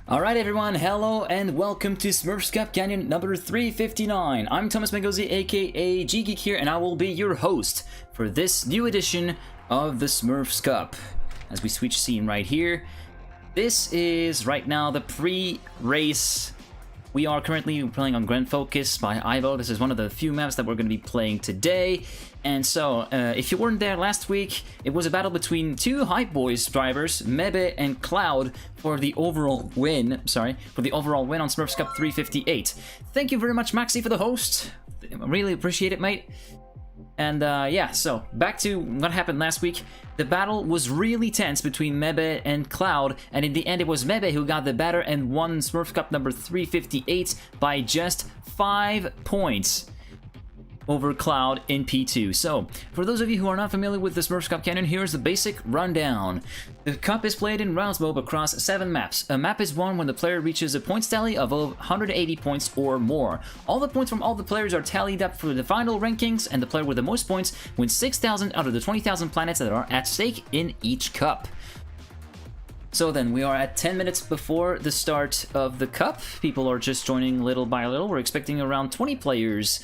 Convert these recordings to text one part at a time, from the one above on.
Alright everyone, hello and welcome to SmurfCup Canyon number 359. I'm Thomas Mangozi, aka G-Geek here, and I will be your host for this new edition of the SmurfsCup. As we switch scene right here, this is right now the pre-race. We are currently playing on Grand Focus by Ivo. This is one of the few maps that we're going to be playing today. And so, if you weren't there last week, it was a battle between two Hype Boys drivers, Mebe and Cloud, for the overall win. For the overall win on SmurfsCup 358. Thank you very much, Maxi, for the host. I really appreciate it, mate. And yeah, so back to what happened last week. The battle was really tense between Mebe and Cloud, and in the end it was Mebe who got the better and won SmurfCup number 358 by just 5 points over Cloud in P2. So, for those of you who are not familiar with the SmurfCup Canyon, here's the basic rundown. The cup is played in rounds mode across 7 maps. A map is won when the player reaches a points tally of 180 points or more. All the points from all the players are tallied up for the final rankings, and the player with the most points wins 6,000 out of the 20,000 planets that are at stake in each cup. So then, we are at 10 minutes before the start of the cup. People are just joining little by little. We're expecting around 20 players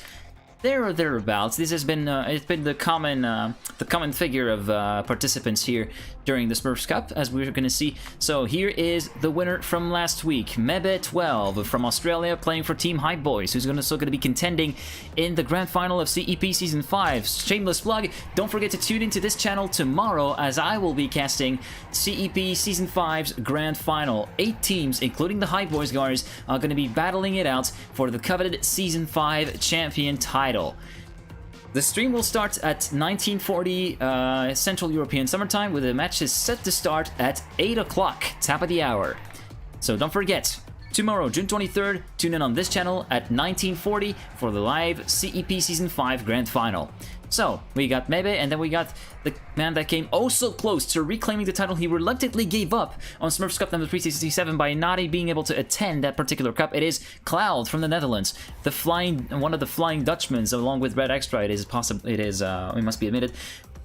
there or thereabouts. This has been it's been the common figure of participants here during the SmurfsCup, as we're going to see. So here is the winner from last week, Mebe12 from Australia, playing for Team Hype Boys, who's still going to be contending in the grand final of CEP Season 5. Shameless plug, don't forget to tune into this channel tomorrow, as I will be casting CEP Season 5's grand final. 8 teams, including the Hype Boys guys, are going to be battling it out for the coveted Season 5 champion title. The stream will start at 1940 Central European Summertime, with the match is set to start at 8 o'clock, top of the hour. So don't forget, tomorrow, June 23rd, tune in on this channel at 1940 for the live CEP Season 5 Grand Final. So, we got Mebe, and then we got the man that came oh so close to reclaiming the title he reluctantly gave up on SmurfsCup number 367 by not being able to attend that particular cup. It is Cloud from the Netherlands, one of the Flying Dutchmen, along with Red Extra. It must be admitted.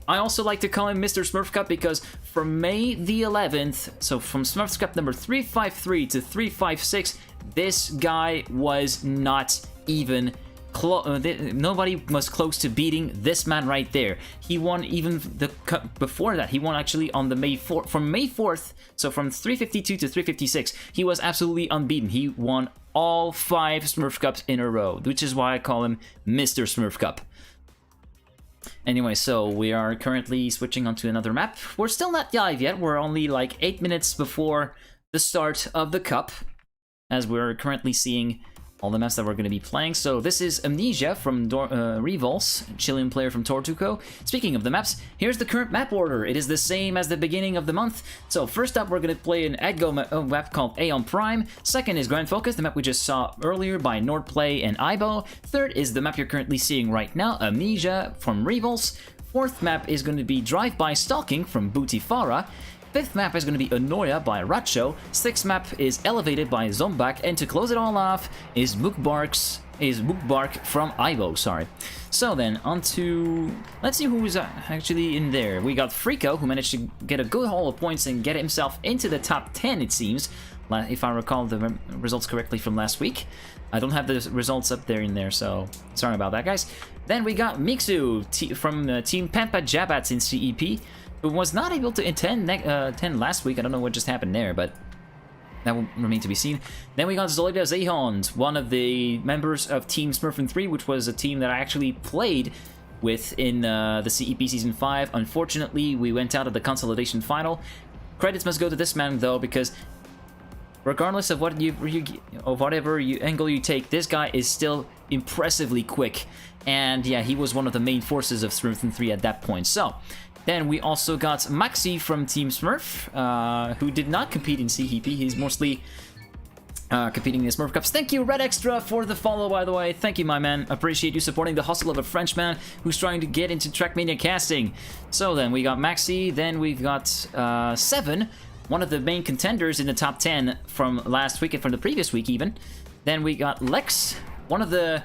I also like to call him Mr. SmurfCup because from May the 11th, so from SmurfsCup number 353 to 356, this guy was not even nobody was close to beating this man right there. He won even the cup before that. He won actually on the May 4th, from May 4th, so from 352 to 356, he was absolutely unbeaten. He won all 5 SmurfCups in a row, which is why I call him Mr. SmurfCup. Anyway, so we are currently switching onto another map. We're still not live yet. We're only like 8 minutes before the start of the cup, as we're currently seeing all the maps that we're going to be playing. So this is Amnesia from Revols, Chilean player from Tortuco. Speaking of the maps, here's the current map order. It is the same as the beginning of the month. So first up, we're going to play an Edgo map called Aeon Prime. Second is Grand Focus, the map we just saw earlier by Nordplay and Ibo. Third is the map you're currently seeing right now, Amnesia from Revols. Fourth map is going to be Drive-By Stalking from Bootifara. Fifth map is going to be Anoia by Racho. Sixth map is Elevated by Zombak. And to close it all off is Mookbark from Ivo, sorry. So then, on to... let's see who's actually in there. We got Frico, who managed to get a good haul of points and get himself into the top 10, it seems, if I recall the results correctly from last week. I don't have the results up there in there, so sorry about that, guys. Then we got Mixu from Team Pampa Jabats in CEP, who was not able to attend last week. I don't know what just happened there, but that will remain to be seen. Then we got Zolida Zehond, one of the members of Team Smurfin 3, which was a team that I actually played with in the CEP Season 5. Unfortunately, we went out of the Consolidation Final. Credits must go to this man, though, because regardless of whatever angle you take, this guy is still impressively quick. And yeah, he was one of the main forces of Smurfin 3 at that point. So then we also got Maxi from Team Smurf, who did not compete in CEP. He's mostly competing in the Smurf Cups. Thank you, Red Extra, for the follow, by the way. Thank you, my man. Appreciate you supporting the hustle of a Frenchman who's trying to get into Trackmania casting. So then we got Maxi. Then we've got Seven, one of the main contenders in the top 10 from last week and from the previous week even. Then we got Lex, one of the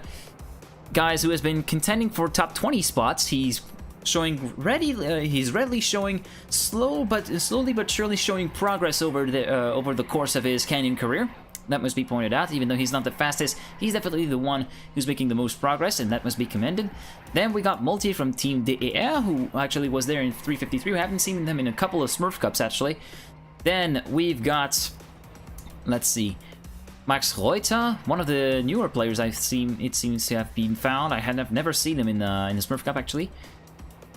guys who has been contending for top 20 spots. He's he's readily showing slowly but surely showing progress over the course of his Canyon career. That must be pointed out. Even though he's not the fastest, he's definitely the one who's making the most progress, and that must be commended. Then we got Multi from Team DER, who actually was there in 353. We haven't seen them in a couple of SmurfCups, actually. Then we've got, let's see, Max Reuter, one of the newer players I've seen. It seems to have been found. I have never seen them in the SmurfCup, actually.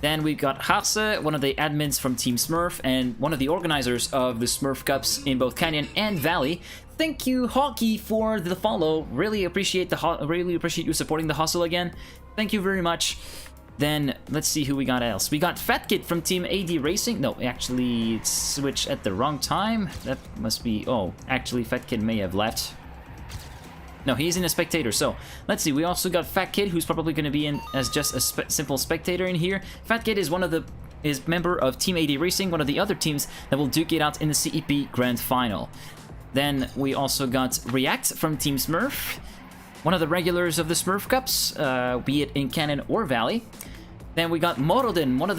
Then we've got Harse, one of the admins from Team Smurf, and one of the organizers of the SmurfCups in both Canyon and Valley. Thank you, Hockey, for the follow. Really appreciate you supporting the hustle again. Thank you very much. Then let's see who we got else. We got Fat Kid from Team AD Racing. No, actually, it switched at the wrong time. That must be. Oh, actually, Fat Kid may have left. No, he's in a spectator, so let's see. We also got Fat Kid, who's probably going to be in as just a simple spectator in here. Fat Kid is is member of Team AD Racing, one of the other teams that will duke it out in the CEP Grand Final. Then we also got React from Team Smurf, one of the regulars of the Smurf Cups, be it in Canyon or Valley. Then we got Morodin, one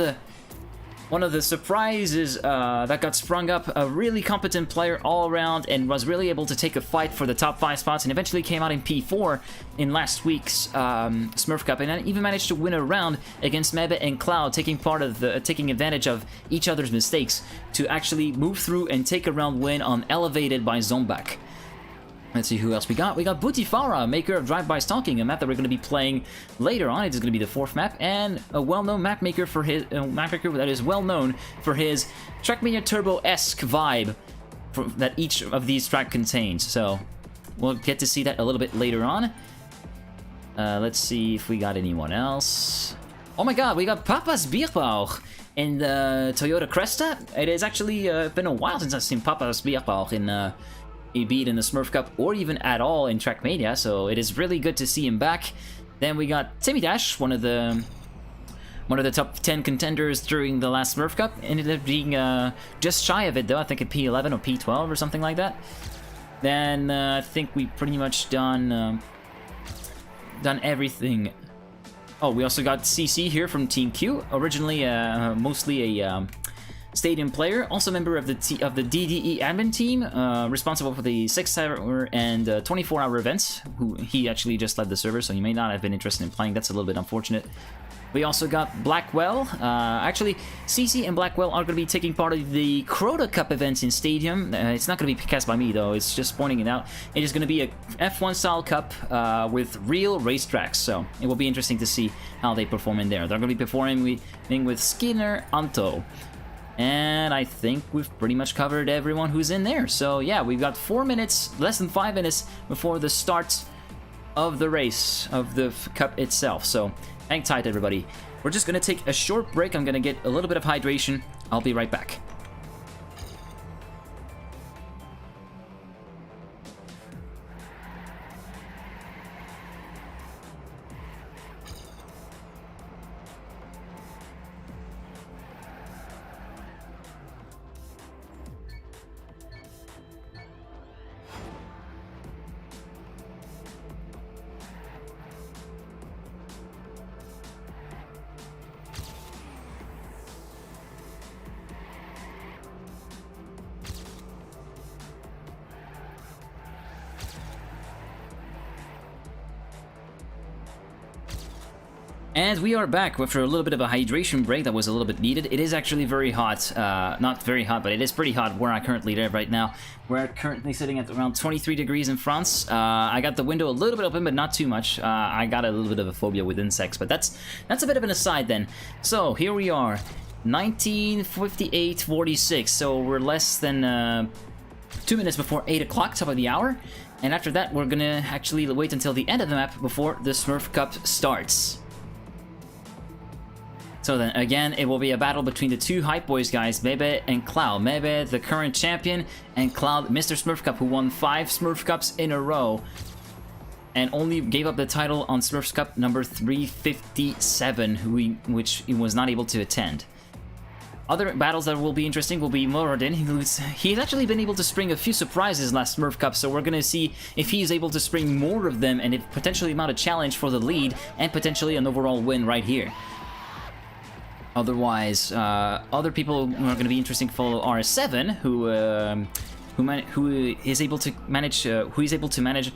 of the surprises that got sprung up, a really competent player all around, and was really able to take a fight for the top 5 spots, and eventually came out in P4 in last week's Smurf Cup, and even managed to win a round against Mebe and Cloud, taking advantage of each other's mistakes to actually move through and take a round win on Elevated by Zombak. Let's see who else we got. We got Butifara, maker of Drive-By Stalking, a map that we're going to be playing later on. It is going to be the 4th map, and a well-known map maker for his that is well known for his Trackmania Turbo-esque vibe that each of these tracks contains. So we'll get to see that a little bit later on. Let's see if we got anyone else. Oh my God, we got Papa's Bierbauch in the Toyota Cresta. It has actually been a while since I've seen Papa's Bierbauch in. He beat in the Smurf Cup or even at all in Trackmania, so it is really good to see him back. Then we got Timmy Dash, one of the top 10 contenders during the last Smurf Cup. Ended up being just shy of it though, I think at P11 or P12 or something like that. Then I think we pretty much done everything. Oh, we also got CC here from Team Q, originally mostly a Stadium player, also member of the DDE admin team, responsible for the 6-hour and 24-hour events. He actually just led the server, so he may not have been interested in playing. That's a little bit unfortunate. We also got Blackwell. Actually, CC and Blackwell are going to be taking part of the Crota Cup events in Stadium. It's not going to be cast by me, though. It's just pointing it out. It is going to be a F1-style cup with real racetracks, so it will be interesting to see how they perform in there. They're going to be performing with Skinner Anto. And I think we've pretty much covered everyone who's in there. So yeah, we've got 4 minutes, less than 5 minutes before the start of the race, of the cup itself. So hang tight, everybody. We're just going to take a short break. I'm going to get a little bit of hydration. I'll be right back. And we are back after a little bit of a hydration break that was a little bit needed. It is actually very hot. Not very hot, but it is pretty hot where I currently live right now. We're currently sitting at around 23 degrees in France. I got the window a little bit open, but not too much. I got a little bit of a phobia with insects, but that's a bit of an aside then. So here we are, 19:58:46. So we're less than 2 minutes before 8 o'clock, top of the hour. And after that, we're gonna actually wait until the end of the map before the Smurf Cup starts. So then, again, it will be a battle between the two Hype Boys guys, Mebe and Cloud. Mebe, the current champion, and Cloud, Mr. Smurf Cup, who won 5 Smurf Cups in a row, and only gave up the title on Smurfs Cup number 357, which he was not able to attend. Other battles that will be interesting will be Morodin. He's actually been able to spring a few surprises last Smurf Cup, so we're going to see if he's able to spring more of them, and if potentially mount a challenge for the lead, and potentially an overall win right here. Otherwise, other people who are going to be interesting to follow are Seven, who is able to manage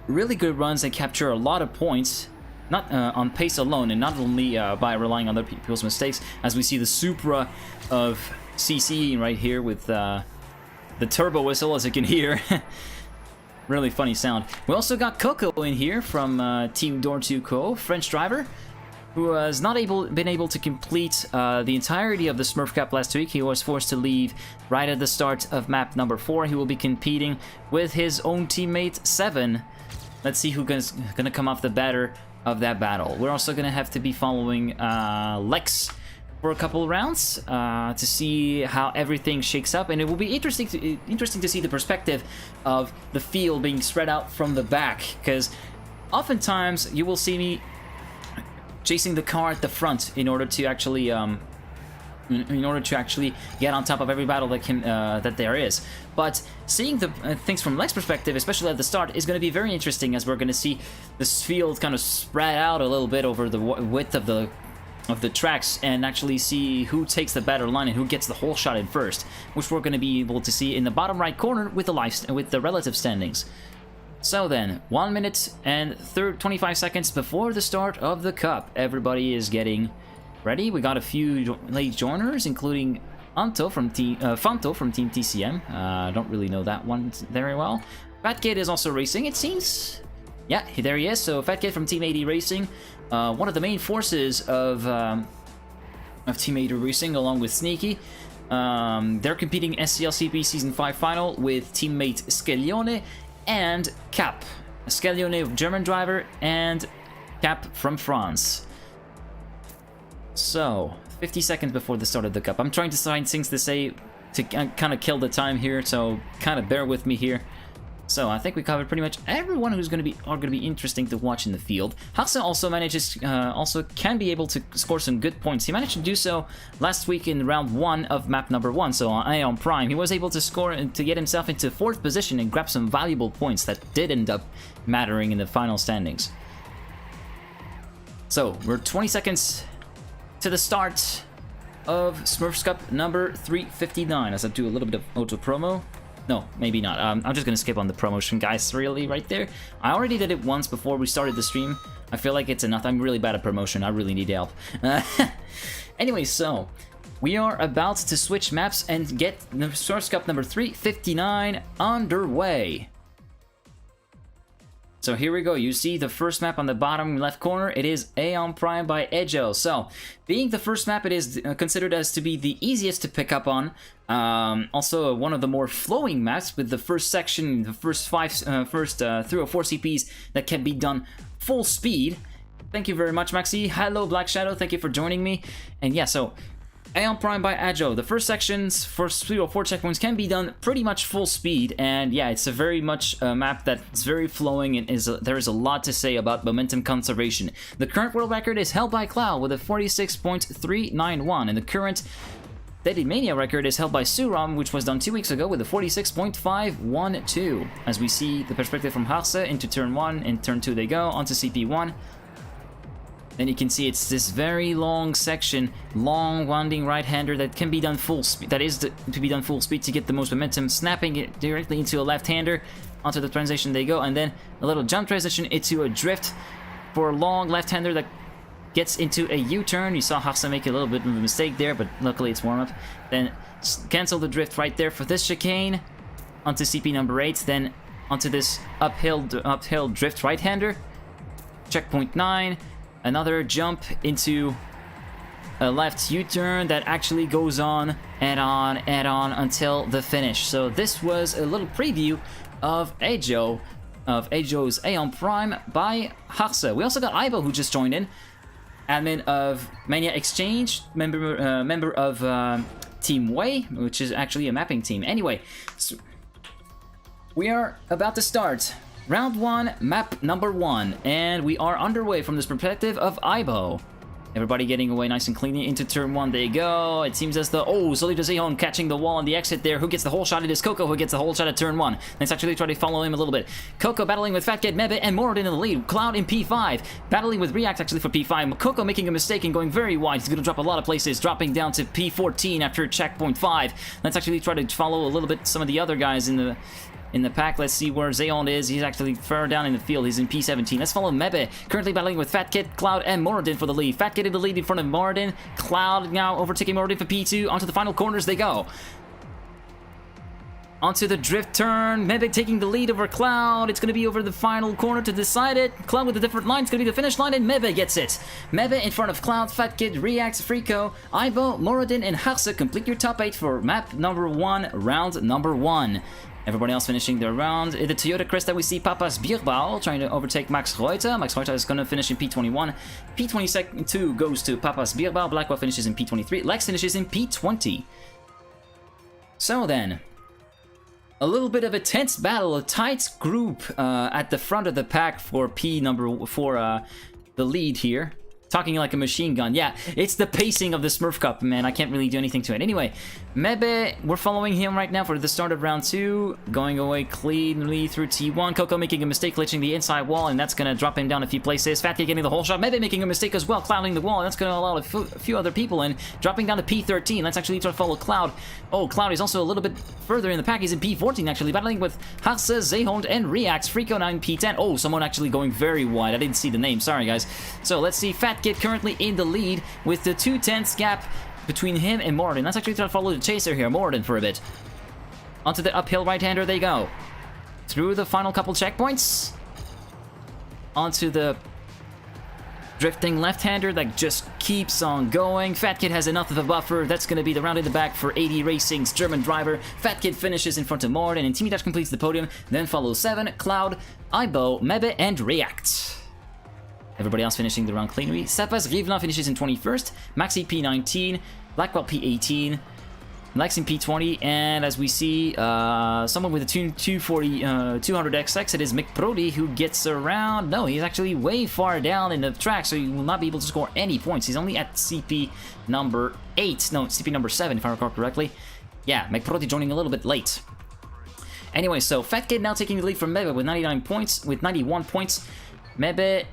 really good runs and capture a lot of points, not on pace alone, and not only by relying on other people's mistakes, as we see the Supra of CC right here with the turbo whistle, as you can hear. Really funny sound. We also got Coco in here from Team Door2Co, French driver, who has not been able to complete the entirety of the Smurf Cup last week. He was forced to leave right at the start of map number 4. He will be competing with his own teammate, Seven. Let's see who's gonna come off the better of that battle. We're also gonna have to be following Lex for a couple rounds to see how everything shakes up, and it will be interesting to see the perspective of the field being spread out from the back, because oftentimes you will see me chasing the car at the front in order to actually get on top of every battle that there is. But seeing the things from Lex's perspective, especially at the start, is going to be very interesting, as we're going to see this field kind of spread out a little bit over the width of the tracks, and actually see who takes the better line and who gets the whole shot in first, which we're going to be able to see in the bottom right corner with the relative standings. So then, 1 minute and 25 seconds before the start of the cup, everybody is getting ready. We got a few late joiners, including Fanto from Team TCM. I don't really know that one very well. Fat Kid is also racing, it seems. Yeah, there he is. So Fat Kid from Team 80 Racing, one of the main forces of Team 80 Racing, along with Sneaky. They're competing SCLCP Season 5 Final with teammate Scaglione and Cap. Scaglione, German driver, and Cap from France. So, 50 seconds before the start of the cup. I'm trying to find things to say to kind of kill the time here, so kind of bear with me here. So I think we covered pretty much everyone who's going to be interesting to watch in the field. Haxa also can be able to score some good points. He managed to do so last week in round 1 of map number 1. So on Aeon Prime, he was able to score and to get himself into 4th position and grab some valuable points that did end up mattering in the final standings. So we're 20 seconds to the start of SmurfsCup number 359. As I do a little bit of auto promo. No, maybe not. I'm just gonna skip on the promotion, guys, really, right there. I already did it once before we started the stream. I feel like it's enough. I'm really bad at promotion. I really need help. Anyway, so we are about to switch maps and get the SmurfsCup number 359 underway. So here we go. You see the first map on the bottom left corner. It is Aeon Prime by Ejo. So, being the first map, it is considered as to be the easiest to pick up on. Also, one of the more flowing maps, with the first section, the first 3 or 4 CPs that can be done full speed. Thank you very much, Maxi. Hello, Black Shadow. Thank you for joining me. And yeah, so Aeon Prime by Ajo. The first sections, first 3 or 4 checkpoints can be done pretty much full speed, and yeah, it's a very much map that's very flowing, and there is a lot to say about momentum conservation. The current world record is held by Cloud with a 46.391, and the current Deadly Mania record is held by Suram, which was done 2 weeks ago with a 46.512. As we see the perspective from Harse into turn 1, and turn 2 they go, onto CP1. Then you can see it's this very long section, long winding right-hander that can be done full speed. That is to be done full speed to get the most momentum, snapping it directly into a left-hander. Onto the transition they go, and then a little jump transition into a drift for a long left-hander that gets into a U-turn. You saw Hafsa make a little bit of a mistake there, but luckily it's warm-up. Then cancel the drift right there for this chicane. Onto CP number 8, then onto this uphill drift right-hander. Checkpoint 9. Another jump into a left U-turn that actually goes on and on and on until the finish. So this was a little preview of Ajo's Aeon Prime by Harse. We also got Ibo, who just joined in, admin of Mania Exchange, member of Team Way, which is actually a mapping team. Anyway, so we are about to start Round 1, map number 1, and we are underway from this perspective of Ibo. Everybody getting away nice and cleanly into turn 1. There you go. It seems as though... Oh, Solito Zehon catching the wall on the exit there. Who gets the whole shot? It is Coco who gets the whole shot at turn 1. Let's actually try to follow him a little bit. Coco battling with Fat Kid, Mebe, and Moradin in the lead. Cloud in P5. Battling with React actually for P5. Coco making a mistake and going very wide. He's going to drop a lot of places. Dropping down to P14 after checkpoint 5. Let's actually try to follow a little bit some of the other guys in the pack. Let's see where Zehon is. He's actually further down in the field. He's in P17. Let's follow Mebe. Currently battling with Fat Kid, Cloud, and Moradin for the lead. Fat Kid in the lead in front of Moradin. Cloud now overtaking Moradin for P2. Onto the final corners they go. Onto the drift turn. Mebe taking the lead over Cloud. It's going to be over the final corner to decide it. Cloud with a different line. It's going to be the finish line, and Mebe gets it. Mebe in front of Cloud, Fat Kid, React, Frico, Ibo, Moradin, and Harse complete your top 8 for map number 1, round number 1. Everybody else finishing their round. In the Toyota Crest that we see Papa's Bierbau trying to overtake Max Reuter. Max Reuter is going to finish in P21. P22 goes to Papa's Bierbau. Blackwell finishes in P23. Lex finishes in P20. So then, a little bit of a tense battle, a tight group at the front of the pack for the lead here. Talking like a machine gun. Yeah, it's the pacing of the SmurfCup, man. I can't really do anything to it. Anyway, Mebe, we're following him right now for the start of round 2. Going away cleanly through T1. Coco making a mistake, glitching the inside wall, and that's going to drop him down a few places. Fatty getting the whole shot. Mebe making a mistake as well, clouding the wall, and that's going to allow a few other people in. Dropping down to P13. Let's actually try to follow Cloud. Oh, Cloud is also a little bit further in the pack. He's in P14, actually, battling with Harse, Zehond, and React. Frico now in P10. Oh, someone actually going very wide. I didn't see the name. Sorry, guys. So, let's see. Fat Kid currently in the lead with the 2/10 gap between him and Moradin. Let's actually try to follow the chaser here, Moradin, for a bit. Onto the uphill right-hander they go. Through the final couple checkpoints. Onto the drifting left-hander that just keeps on going. Fat Kid has enough of a buffer. That's going to be the round in the back for 80 Racing's German driver. Fat Kid finishes in front of Moradin, and Timmy Dash completes the podium. Then follows 7, Cloud, Ibo, Mebe, and React. Everybody else finishing the round cleanly. Sapas Rivlin finishes in 21st, Maxi P19, Blackwell P18, Lex in P20, and as we see, someone with a 200XX, it is McBrody who gets around. No, he's actually way far down in the track, so he will not be able to score any points. He's only at CP number 8, no, CP number 7 if I recall correctly. Yeah, McBrody joining a little bit late. Anyway, so Fat Kid now taking the lead from Mebe with 91 points. Mebe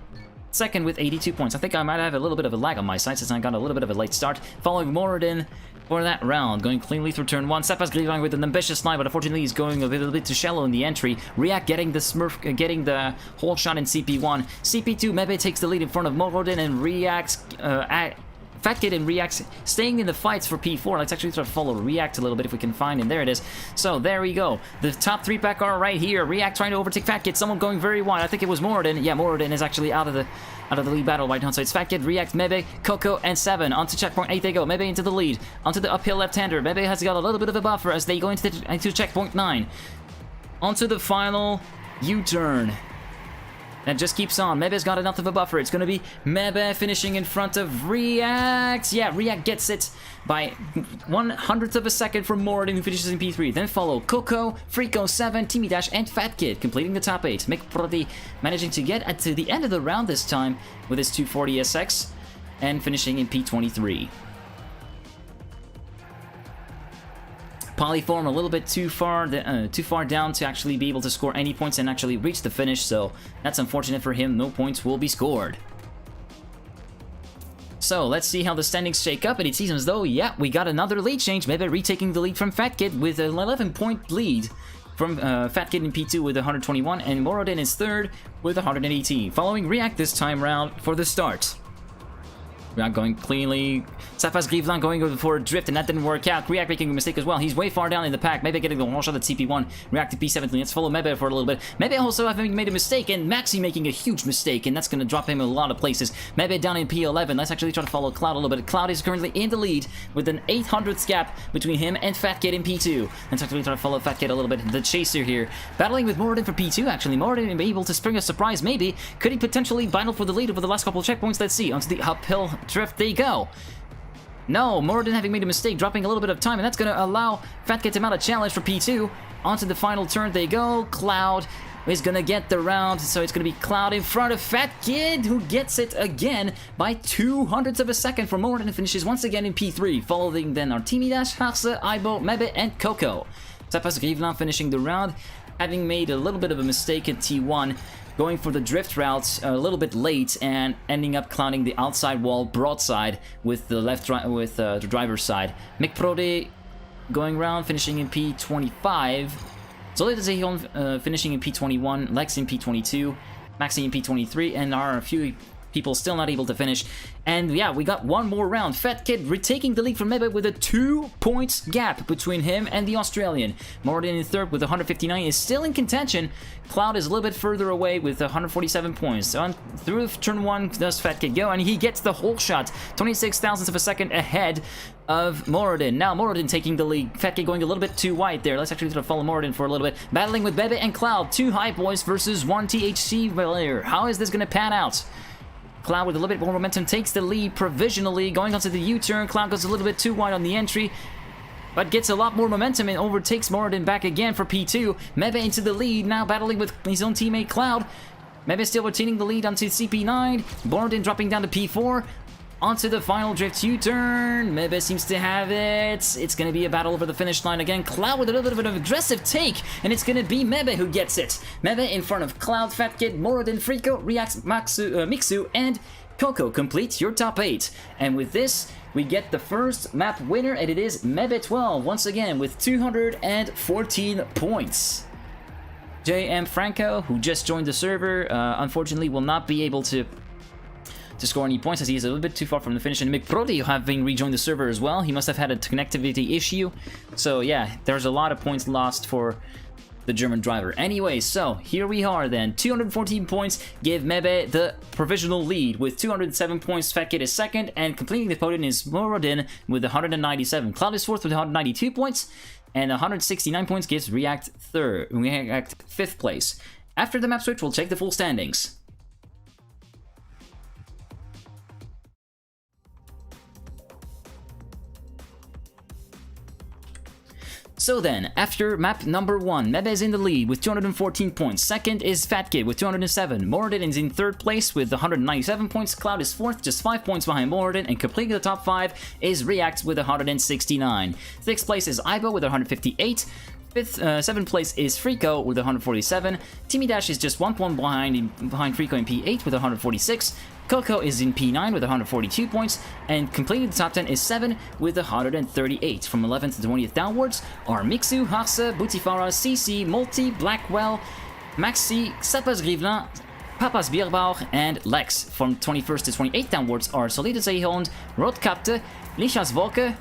second with 82 points. I think I might have a little bit of a lag on my side since I got a little bit of a late start. Following Moradin for that round, going cleanly through turn 1. Sapas Grivang with an ambitious line, but unfortunately he's going a little bit too shallow in the entry. React getting the whole shot in CP1. CP2, Mebe takes the lead in front of Moradin, and React Fat Kid and React staying in the fights for P4. Let's actually try to follow React a little bit if we can find him. There it is. So there we go. The top 3 pack are right here. React trying to overtake Fat Kid. Someone going very wide. I think it was Moradin. Yeah, Moradin is actually out of the lead battle right now. So it's Fat Kid, React, Mebe, Coco, and 7. Onto checkpoint 8 they go. Mebe into the lead. Onto the uphill left-hander. Mebe has got a little bit of a buffer as they go into checkpoint 9. Onto the final U-turn. And it just keeps on. Mebe's got enough of a buffer. It's going to be Mebe finishing in front of React. Yeah, React gets it by 1/100th of a second from Moradin, who finishes in P3. Then follow Coco, Frico, 7, Timmy Dash, and Fat Kid, completing the top 8. McBrody managing to get to the end of the round this time with his 240 SX and finishing in P23. Polyform a little bit too far down to actually be able to score any points and actually reach the finish, so that's unfortunate for him. No points will be scored. So let's see how the standings shake up, and it seems as though, yeah, we got another lead change. Maybe retaking the lead from Fat Kid with an 11-point lead from Fat Kid in P2 with 121, and Moradin is third with 118. Following React this time round for the start. React going cleanly. Sapas Grivlin going for a drift, and that didn't work out. React making a mistake as well. He's way far down in the pack. Maybe getting the one shot at CP1. React to P17. Let's follow Mebe for a little bit. Mebe also having made a mistake, and Maxi making a huge mistake, and that's going to drop him in a lot of places. Mebe down in P11. Let's actually try to follow Cloud a little bit. Cloud is currently in the lead with an 800th gap between him and Fat Kid in P2. Let's actually try to follow Fat Kid a little bit. The chaser here. Battling with Moradin for P2, actually. Moradin be able to spring a surprise, maybe. Could he potentially battle for the lead over the last couple of checkpoints? Let's see. Onto the uphill drift they go. No, Moradin having made a mistake, dropping a little bit of time, and that's going to allow Fatkid to mount a challenge for P2. Onto the final turn they go. Cloud is going to get the round, so it's going to be Cloud in front of Fatkid, who gets it again by 200ths of a second for Moradin, and finishes once again in P3. Following then are Timidash, Harse, Aibo, Mebe, and Coco. Tapas Rivelin finishing the round, having made a little bit of a mistake at T1, going for the drift routes a little bit late and ending up clouding the outside wall broadside with the the driver's side. McProde going round, finishing in P25. Solid Zehion finishing in P21, Lex in P22, Maxi in P23, and are a few people still not able to finish. And yeah, we got one more round. Fatkid retaking the lead from Mebe with a 2-point gap between him and the Australian. Moradin in third with 159 is still in contention. Cloud is a little bit further away with 147 points. On through turn 1 does Fatkid go, and he gets the whole shot, 26 thousandths of a second ahead of Moradin. Now Moradin taking the lead. Fatkid going a little bit too wide there. Let's actually try to follow Moradin for a little bit. Battling with Bebe and Cloud. 2 high boys versus 1 THC player. How is this going to pan out? Cloud with a little bit more momentum takes the lead provisionally. Going onto the U-turn, Cloud goes a little bit too wide on the entry, but gets a lot more momentum and overtakes Moradin back again for P2. Mebe into the lead, now battling with his own teammate Cloud. Mebe still retaining the lead onto CP9. Moradin dropping down to P4. Onto the final drift U-turn. Mebe seems to have it. It's going to be a battle over the finish line again. Cloud with a little bit of an aggressive take, and it's going to be Mebe who gets it. Mebe in front of Cloud, Fatkid, Moradin, Frico, Reacts, Mixu, and Coco. Complete your top 8. And with this, we get the first map winner, and it is Mebe 12, once again with 214 points. JM Franco, who just joined the server, unfortunately will not be able to score any points as he is a little bit too far from the finish. And McPrody having rejoined the server as well. He must have had a connectivity issue. So yeah, there's a lot of points lost for the German driver. Anyway, so here we are then. 214 points give Mebe the provisional lead. With 207 points, Fatkid is second, and completing the podium is Moradin with 197. Cloud is fourth with 192 points, and 169 points gives React fifth place. After the map switch, we'll check the full standings. So then, after map number 1, Mebe is in the lead with 214 points. Second is Fatkid with 207. Moradin is in third place with 197 points. Cloud is fourth, just 5 points behind Moradin. And completing the top 5 is React with 169. Sixth place is Aibo with 158. Seventh place is Frico with 147. Timidash is just 1 point behind Frico in P8 with 146. Coco is in P9 with 142 points, and completing the top 10 is 7 with 138. From 11th to 20th downwards are Mixu, Harse, Butifara, CC, Multi, Blackwell, Maxi, Sapas Rivelin, Papas Bierbauch, and Lex. From 21st to 28th downwards are Solide Zeehond, Rotkapte, Lichas Volke,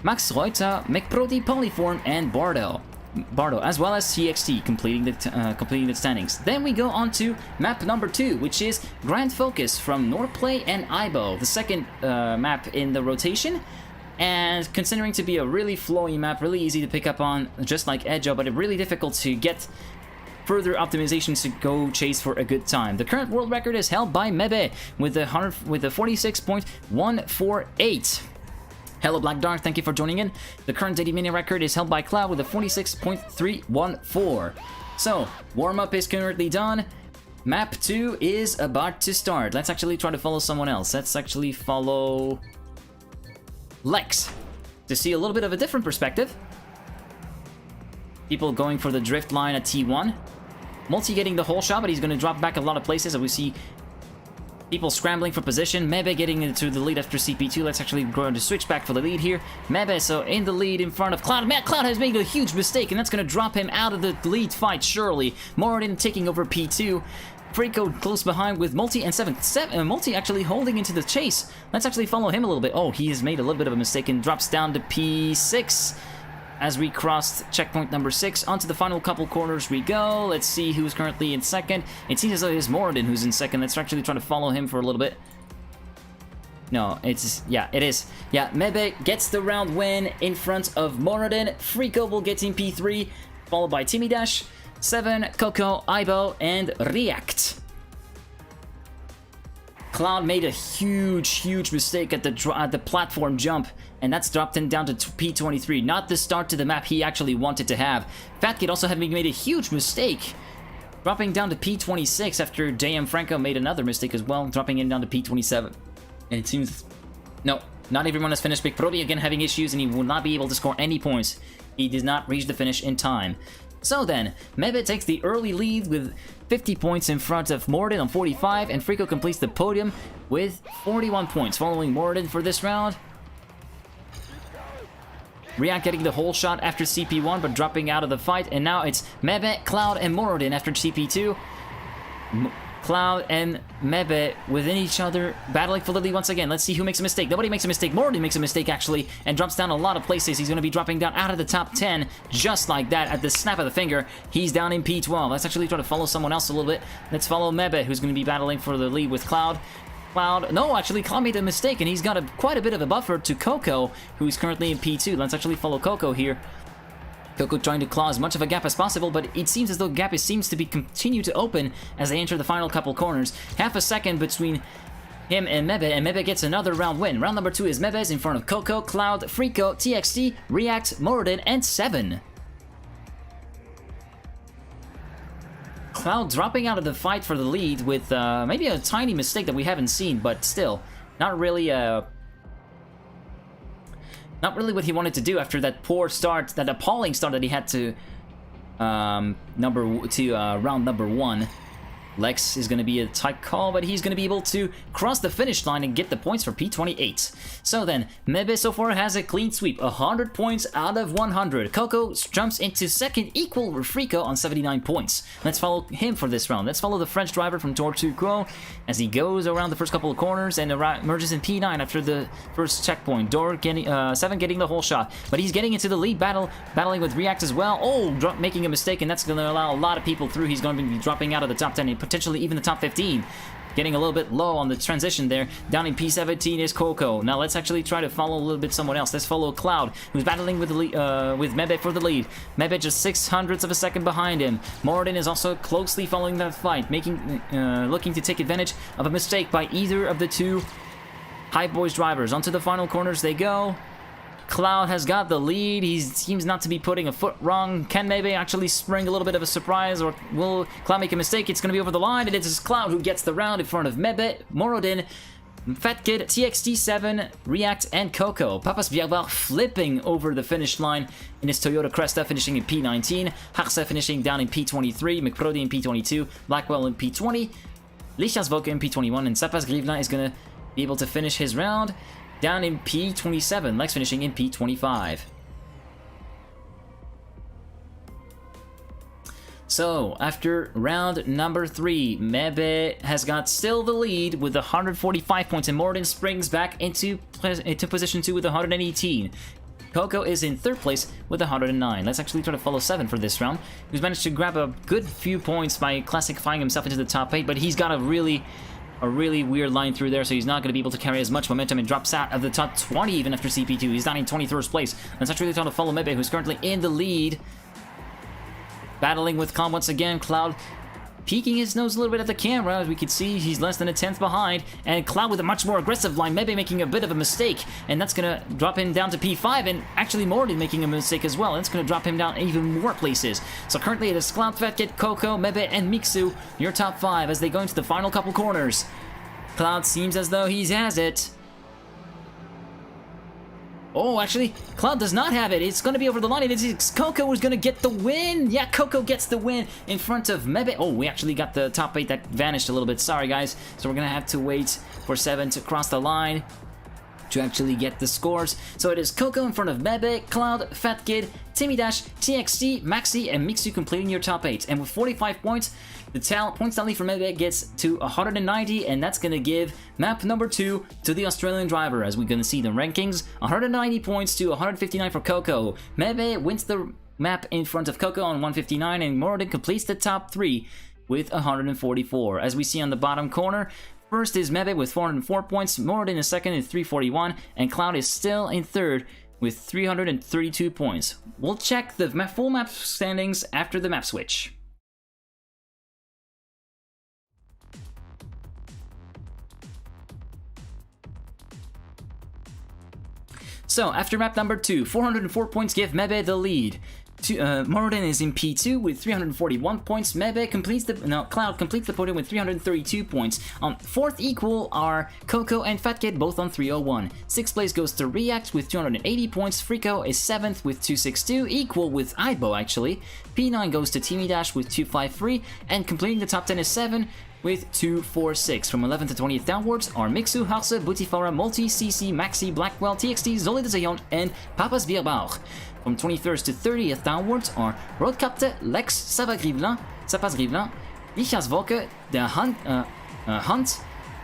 Max Reuter, McPrody, Polyform, and Bardo, as well as TXT, completing the standings. Then we go on to map number 2, which is Grand Focus from Norplay and Aibo, the second map in the rotation, and considering to be a really flowy map, really easy to pick up on, just like Edjo, but really difficult to get further optimizations to go chase for a good time. The current world record is held by Mebe with a 46.148. Hello Black Dark, thank you for joining in. The current daily mini record is held by Cloud with a 46.314. So, warm-up is currently done. Map 2 is about to start. Let's actually try to follow someone else. Let's actually follow Lex to see a little bit of a different perspective. People going for the drift line at T1. Multi getting the whole shot, but he's going to drop back a lot of places, and we see people scrambling for position. Mebe getting into the lead after CP2. Let's actually go to switch back for the lead here. Mebe, so in the lead in front of Cloud. Cloud has made a huge mistake, and that's going to drop him out of the lead fight, surely. Moradin taking over P2. Frico close behind with Multi and 7. Multi actually holding into the chase. Let's actually follow him a little bit. Oh, he has made a little bit of a mistake and drops down to P6. As we crossed checkpoint number 6, onto the final couple corners we go. Let's see who's currently in second. It seems as though it is Moradin who's in second. Let's actually try to follow him for a little bit. No, it's... yeah, it is. Yeah, Mebe gets the round win in front of Moradin. Frico will get in P3, followed by Timidash, 7, Coco, Aibo, and React. Cloud made a huge mistake at the platform jump, and that's dropped him down to P23. Not the start to the map he actually wanted to have. Fat Kid also having made a huge mistake, dropping down to P26 after JM Franco made another mistake as well, dropping him down to P27. And it seems... no, not everyone has finished. Big Brody again having issues, and he will not be able to score any points. He did not reach the finish in time. So then, Mebe takes the early lead with 50 points in front of Morden on 45, and Frico completes the podium with 41 points, following Morden for this round. React getting the whole shot after CP1, but dropping out of the fight, and now it's Mebe, Cloud, and Morden after CP2. Cloud and Mebe within each other, battling for the lead once again. Let's see who makes a mistake. Nobody makes a mistake. Morden makes a mistake, actually, and drops down a lot of places. He's going to be dropping down out of the top 10, just like that, at the snap of the finger. He's down in P12. Let's actually try to follow someone else a little bit. Let's follow Mebe, who's going to be battling for the lead with Cloud. No, actually, Cloud made a mistake, and he's got quite a bit of a buffer to Coco, who's currently in P2. Let's actually follow Coco here. Coco trying to claw as much of a gap as possible, but it seems as though the gap seems to be continue to open as they enter the final couple corners. Half a second between him and Mebe gets another round win. Round number 2 is Mebe's in front of Coco, Cloud, Frico, TXT, React, Morden, and 7. Cloud dropping out of the fight for the lead with maybe a tiny mistake that we haven't seen, but still, not really what he wanted to do after that poor start, that appalling start that he had to round number 1. Lex is going to be a tight call, but he's going to be able to cross the finish line and get the points for P28. So then, Mebe so far has a clean sweep, 100 points out of 100. Coco jumps into second, equal with Frico on 79 points. Let's follow him for this round. Let's follow the French driver from Tour 2 Quo as he goes around the first couple of corners and emerges in P9 after the first checkpoint. 7 getting the whole shot, but he's getting into the lead battling with React as well. Oh, making a mistake, and that's going to allow a lot of people through. He's going to be dropping out of the top 10 and potentially even the top 15. Getting a little bit low on the transition there. Down in P17 is Coco. Now let's actually try to follow a little bit someone else. Let's follow Cloud, who's battling with the with Mebe for the lead. Mebe just 0.06 of a second behind him. Morden is also closely following that fight, looking to take advantage of a mistake by either of the two Hype Boys drivers. Onto the final corners they go. Cloud has got the lead. He seems not to be putting a foot wrong. Can Mebe actually spring a little bit of a surprise, or will Cloud make a mistake? It's going to be over the line, and it is Cloud who gets the round in front of Mebe, Morodin, Fat Kid, TXT7, React, and Coco. Papas Biarbar flipping over the finish line in his Toyota Cresta, finishing in P19. Harse finishing down in P23. McPrody in P22. Blackwell in P20. Lichas Voka in P21. And Sapas Grivna is going to be able to finish his round down in P27, Lex finishing in P25. So, after round number 3, Mebe has got still the lead with 145 points, and Morden springs back into position 2 with 118. Coco is in 3rd place with 109. Let's actually try to follow 7 for this round, who's managed to grab a good few points by classifying himself into the top 8, but he's got a really weird line through there, so he's not going to be able to carry as much momentum and drops out of the top 20 even after CP2. He's down in 23rd place. Let's actually try to follow Mebe, who's currently in the lead. Battling with Calm once again. Cloud peeking his nose a little bit at the camera. As we can see, he's less than a 10th behind. And Cloud with a much more aggressive line. Mebe making a bit of a mistake, and that's going to drop him down to P5. And actually Morden making a mistake as well. That's going to drop him down even more places. So currently it is Cloud, Fat Kid, Coco, Mebe, and Mixu, your top 5 as they go into the final couple corners. Cloud seems as though he has it. Oh, actually, Cloud does not have it. It's going to be over the line. It is Coco who's going to get the win. Yeah, Coco gets the win in front of Mebe. Oh, we actually got the top 8 that vanished a little bit. Sorry, guys. So we're going to have to wait for 7 to cross the line to actually get the scores. So it is Coco in front of Mebe, Cloud, Fat Kid, Timmy Dash, TXT, Maxi, and Mixu completing your top 8. And with 45 points, the points tally for Mebe gets to 190, and that's going to give map number 2 to the Australian driver. As we're going to see the rankings, 190 points to 159 for Coco. Mebe wins the map in front of Coco on 159, and Morden completes the top 3 with 144. As we see on the bottom corner, first is Mebe with 404 points, Morden is second at 341, and Cloud is still in third with 332 points. We'll check the full map standings after the map switch. So, after map number 2, 404 points give Mebe the lead. Moradin is in P2 with 341 points. Cloud completes the podium with 332 points. On 4th equal are Coco and Fatkid, both on 301. 6th place goes to React with 280 points. Frico is 7th with 262, equal with Aibo actually. P9 goes to Timmy Dash with 253, and completing the top 10 is 7 with 246. From 11th to 20th downwards are Mixu, Harse, Butifara, Multi, CC, Maxi, Blackwell, TXT, Zoli de Zeyon, and Papas Bierbauch. From 23rd to 30th downwards are Roodkapte, Lex, Sapas Rivlin, Lichas Volke, Der Hunt,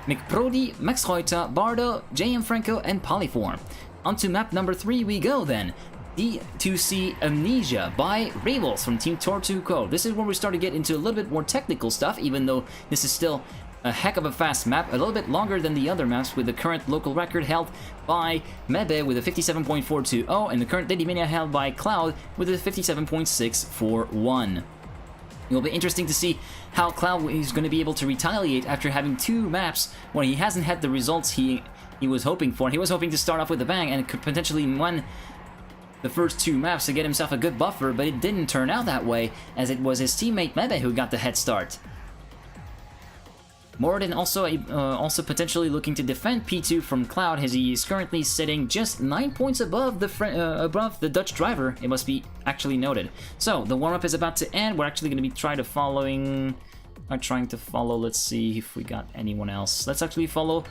McPrody, Max Reuter, Bardo, JM Franco, and Polyform. Onto map number 3 we go then. D2C Amnesia by Rebels from Team Tortugo. This is where we start to get into a little bit more technical stuff, even though this is still a heck of a fast map, a little bit longer than the other maps, with the current local record held by Mebe with a 57.420 and the current Lady Mania held by Cloud with a 57.641. It will be interesting to see how Cloud is going to be able to retaliate after having 2 maps where he hasn't had the results he was hoping for. He was hoping to start off with a bang and could potentially win the first 2 maps to get himself a good buffer, but it didn't turn out that way, as it was his teammate Mebe who got the head start. Moradin also potentially looking to defend P2 from Cloud, as he is currently sitting just 9 points above the Dutch driver, it must be actually noted. So, the warm-up is about to end. We're actually going to be trying to follow, let's see if we got anyone else. Let's actually follow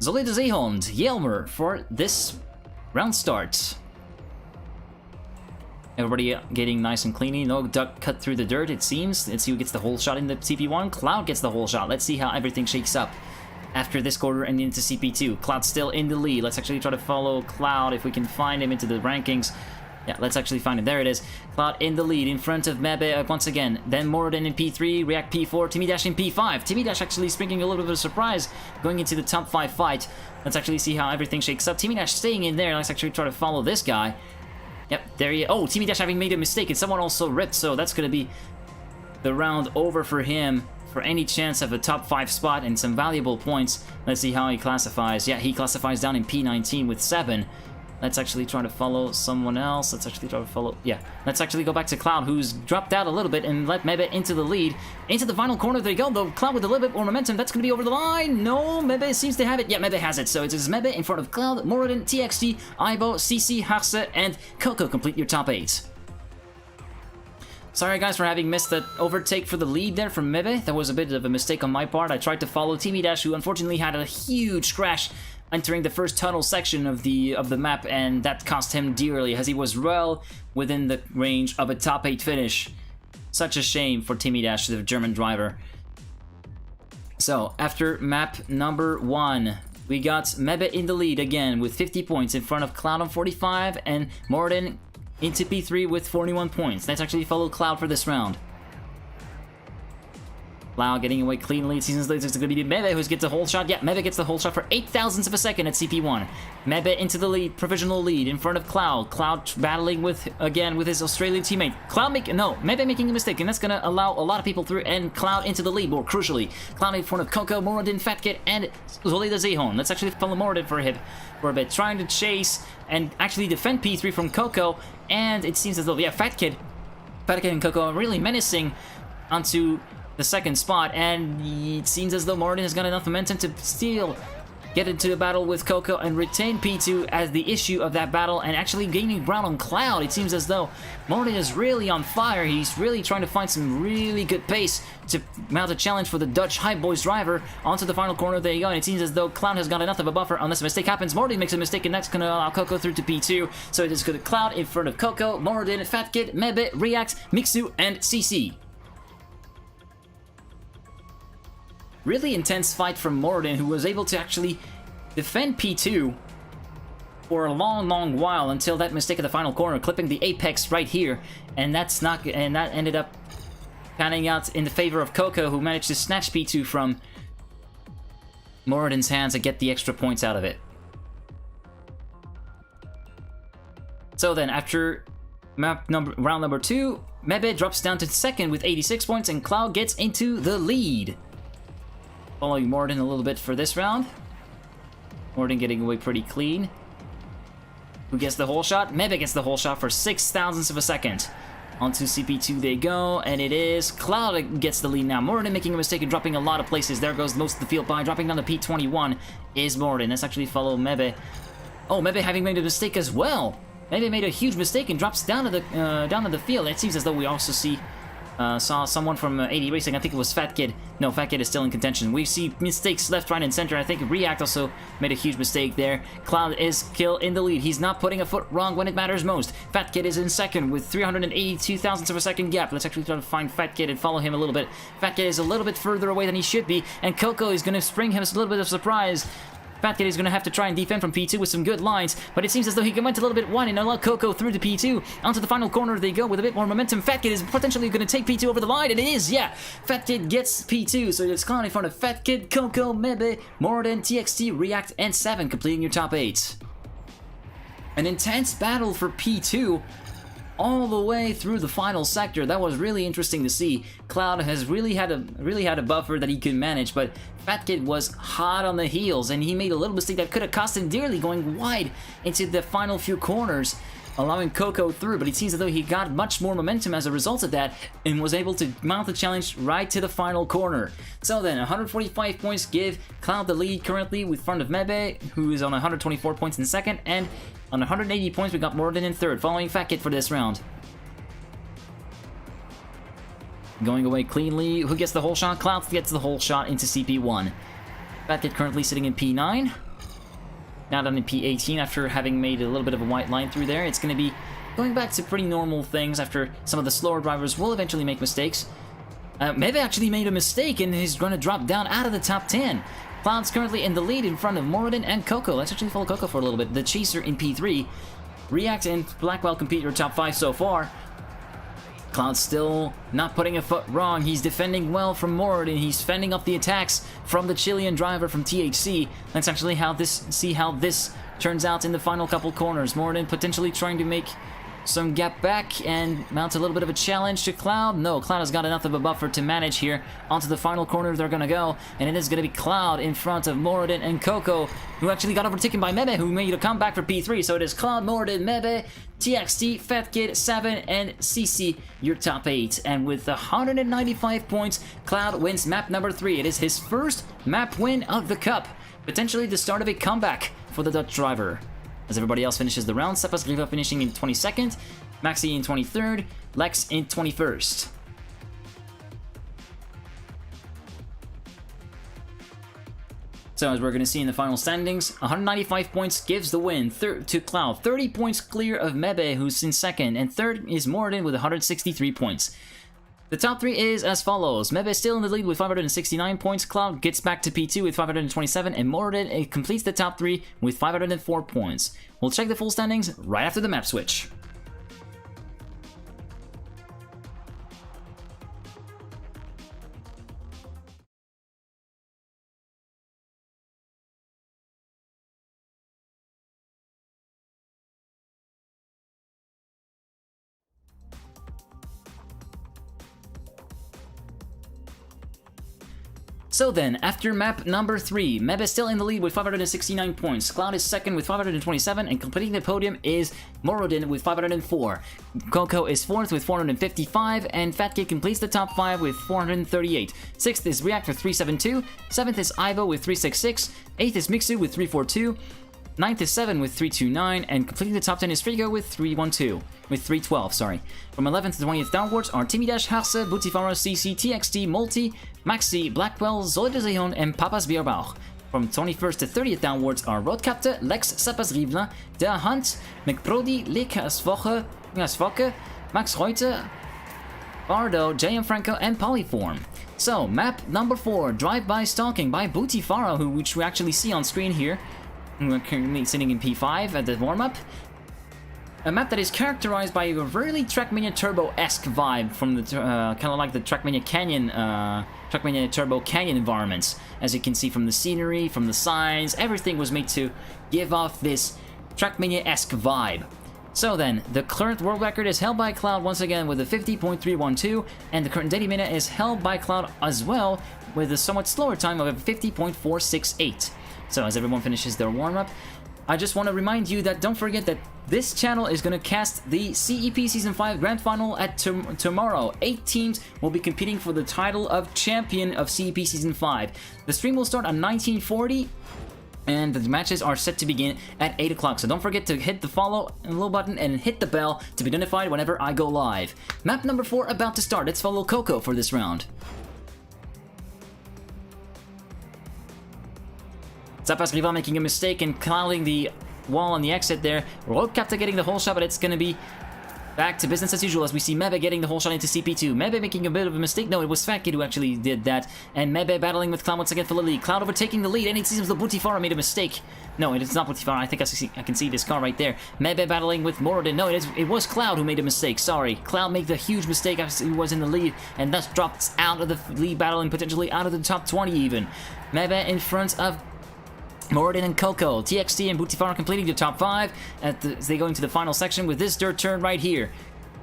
Zoli de Zeehond, Yelmer, for this round start. Everybody getting nice and clean. No duck cut through the dirt, it seems. Let's see who gets the whole shot in the CP1. Cloud gets the whole shot. Let's see how everything shakes up after this quarter and into CP2. Cloud still in the lead. Let's actually try to follow Cloud if we can find him into the rankings. Yeah, let's actually find him. There it is. Cloud in the lead in front of Mebe once again. Then Moradin in P3, React P4, Timmy Dash in P5. Timmy Dash actually springing a little bit of a surprise going into the top 5 fight. Let's actually see how everything shakes up. Timmy Dash staying in there. Let's actually try to follow this guy. Yep, there he is. Oh, Timmy Dash having made a mistake, and someone also ripped, so that's going to be the round over for him for any chance of a top 5 spot and some valuable points. Let's see how he classifies. Yeah, he classifies down in P19 with 7. Let's actually try to follow someone else. Let's actually go back to Cloud, who's dropped out a little bit and let Mebe into the lead. Into the final corner they go, though. Cloud with a little bit more momentum. That's going to be over the line. No, Mebe seems to have it. Yeah, Mebe has it. So it is Mebe in front of Cloud, Moradin, TXT, Aibo, CC, Harse, and Coco complete your top 8. Sorry guys for having missed that overtake for the lead there from Mebe. That was a bit of a mistake on my part. I tried to follow Timmy Dash, who unfortunately had a huge crash entering the first tunnel section of the map, and that cost him dearly, as he was well within the range of a top 8 finish. Such a shame for Timmy Dash, the German driver. So, after map number 1, we got Mebe in the lead again with 50 points in front of Cloud on 45, and Moradin into P3 with 41 points. Let's actually follow Cloud for this round. Cloud getting away cleanly. It seems like it's going to be Mebe who gets the whole shot. Yeah, Mebe gets the whole shot for 0.08 of a second at CP1. Mebe into the lead, provisional lead in front of Cloud. Cloud battling with his Australian teammate. Mebe making a mistake, and that's going to allow a lot of people through, and Cloud into the lead more crucially. Cloud in front of Coco, Moradin, Fatkid, and Zoli de Zeehond. Let's actually follow Moradin for a bit, trying to chase and actually defend P3 from Coco, and it seems as though, yeah, Fatkid and Coco are really menacing onto the second spot, and it seems as though Moradin has got enough momentum to still get into a battle with Coco and retain P2 as the issue of that battle, and actually gaining ground on Cloud. It seems as though Moradin is really on fire. He's really trying to find some really good pace to mount a challenge for the Dutch Hype Boys driver onto the final corner. There you go, and it seems as though Cloud has got enough of a buffer. Unless a mistake happens, Moradin makes a mistake, and that's going to allow Coco through to P2. So it is good. Cloud in front of Coco, Moradin, Fatkid, Mebe, React, Mixu, and CC. Really intense fight from Moradin, who was able to actually defend P2 for a long while until that mistake at the final corner, clipping the apex right here, and that ended up panning out in the favor of Coco, who managed to snatch P2 from Moradin's hands and get the extra points out of it. So then, after round number 2, Mebe drops down to second with 86 points, and Cloud gets into the lead. Following Moradin a little bit for this round. Moradin getting away pretty clean. Who gets the whole shot? Mebe gets the whole shot for 0.06 of a second. Onto CP2 they go, and it is Cloud that gets the lead now. Moradin making a mistake and dropping a lot of places. There goes most of the field by. Dropping down to P21 is Moradin. Let's actually follow Mebe. Oh, Mebe having made a mistake as well. Mebe made a huge mistake and drops down to the field. It seems as though we also saw someone from 80 Racing. I think it was Fat Kid. No, Fat Kid is still in contention. We see mistakes left, right, and center. I think React also made a huge mistake there. Cloud is still in the lead. He's not putting a foot wrong when it matters most. Fat Kid is in second with 382 thousandths of a second gap. Let's actually try to find Fat Kid and follow him a little bit. Fat Kid is a little bit further away than he should be, and Coco is going to spring him a little bit of surprise. Fat Kid is going to have to try and defend from P2 with some good lines, but it seems as though he went a little bit wide and allowed Coco through to P2. Onto the final corner they go with a bit more momentum. Fat Kid is potentially going to take P2 over the line, and it is, yeah! Fat Kid gets P2, so it's Cloud in front of Fat Kid, Coco, Mebe, Moradin, TXT, React, and 7, completing your top 8. An intense battle for P2 all the way through the final sector. That was really interesting to see. Cloud has really had a buffer that he could manage, but Fat Kid was hot on the heels, and he made a little mistake that could have cost him dearly, going wide into the final few corners, allowing Coco through, but it seems as though he got much more momentum as a result of that and was able to mount the challenge right to the final corner. So then, 145 points give Cloud the lead currently with front of Mebe, who is on 124 points in second, and on 180 points we got Moradin in third, following Fat Kid for this round. Going away cleanly. Who gets the whole shot? Cloud gets the whole shot into CP1. Fat Kid currently sitting in P9. Now down in P18 after having made a little bit of a white line through there. It's going to be going back to pretty normal things after some of the slower drivers will eventually make mistakes. Mebe actually made a mistake and he's going to drop down out of the top 10. Cloud's currently in the lead in front of Moradin and Coco. Let's actually follow Coco for a little bit. The Chaser in P3. React and Blackwell compete your top 5 so far. Cloud's still not putting a foot wrong. He's defending well from Moradin. He's fending off the attacks from the Chilean driver from THC. Let's actually see how this turns out in the final couple corners. Moradin potentially trying to make some gap back and mount a little bit of a challenge to Cloud. No, Cloud has got enough of a buffer to manage here. Onto the final corner they're going to go, and it is going to be Cloud in front of Moradin and Coco, who actually got overtaken by Mebe, who made a comeback for P3. So it is Cloud, Moradin, Mebe, TXT, Fat Kid, 7, and CC, your top 8. And with 195 points, Cloud wins map number 3. It is his first map win of the Cup, potentially the start of a comeback for the Dutch driver. As everybody else finishes the round, Sepas Riva finishing in 22nd, Maxi in 23rd, Lex in 21st. So as we're going to see in the final standings, 195 points gives the win to Cloud, 30 points clear of Mebe, who's in second, and third is Moradin with 163 points. The top 3 is as follows. Mebe is still in the lead with 569 points, Cloud gets back to P2 with 527, and Moradin completes the top 3 with 504 points. We'll check the full standings right after the map switch. So then, after map number 3, Mebe is still in the lead with 569 points, Cloud is second with 527, and completing the podium is Moradin with 504. Coco is 4th with 455, and Fat Kid completes the top 5 with 438. 6th is React with 372, 7th is Ivo with 366, 8th is Mixu with 342, 9th is 7 with 329, and completing the top 10 is Frigo with 312, sorry. From 11th to 20th downwards are Timmy Dash, Harse, Butifara, CC, TXT, Multi, Maxi, Blackwell, Zoide Zeon, and Papas Bierbauch. From 21st to 30th downwards are Roodkapte, Lex, Sepas Rivla, De Hunt, McBrody, Lick, Svokke, Max Reuter, Bardo, JM Franco, and Polyform. So, map number 4, Drive-By Stalking by Butifara, which we actually see on screen here. We're currently sitting in P5 at the warm-up. A map that is characterized by a really Trackmania Turbo-esque vibe from the kind of like the Trackmania Canyon, Trackmania Turbo Canyon environments. As you can see from the scenery, from the signs, everything was made to give off this Trackmania-esque vibe. So then, the current world record is held by Cloud once again with a 50.312, and the current daily minute is held by Cloud as well with a somewhat slower time of a 50.468. So as everyone finishes their warm-up, I just want to remind you that don't forget that this channel is going to cast the CEP Season 5 Grand Final at tomorrow. 8 teams will be competing for the title of Champion of CEP Season 5. The stream will start on 1940, and the matches are set to begin at 8 o'clock. So don't forget to hit the follow and little button and hit the bell to be notified whenever I go live. Map number 4 about to start. Let's follow Coco for this round. Zapas Rival making a mistake and clouding the wall on the exit there. Roadcaptor getting the whole shot, but it's going to be back to business as usual as we see Mebe getting the whole shot into CP2. Mebe making a bit of a mistake. No, it was Fat Kid who actually did that. And Mebe battling with Cloud once again for the lead. Cloud overtaking the lead, and it seems the Butifara made a mistake. No, it is not Butifara. I think I can see this car right there. Mebe battling with Moradin. No, it was Cloud who made a mistake. Sorry. Cloud made the huge mistake as he was in the lead, and thus dropped out of the lead, battling potentially out of the top 20 even. Mebe in front of Moradin and Coco. TXT and Butifara completing the top 5 as they go into the final section with this dirt turn right here.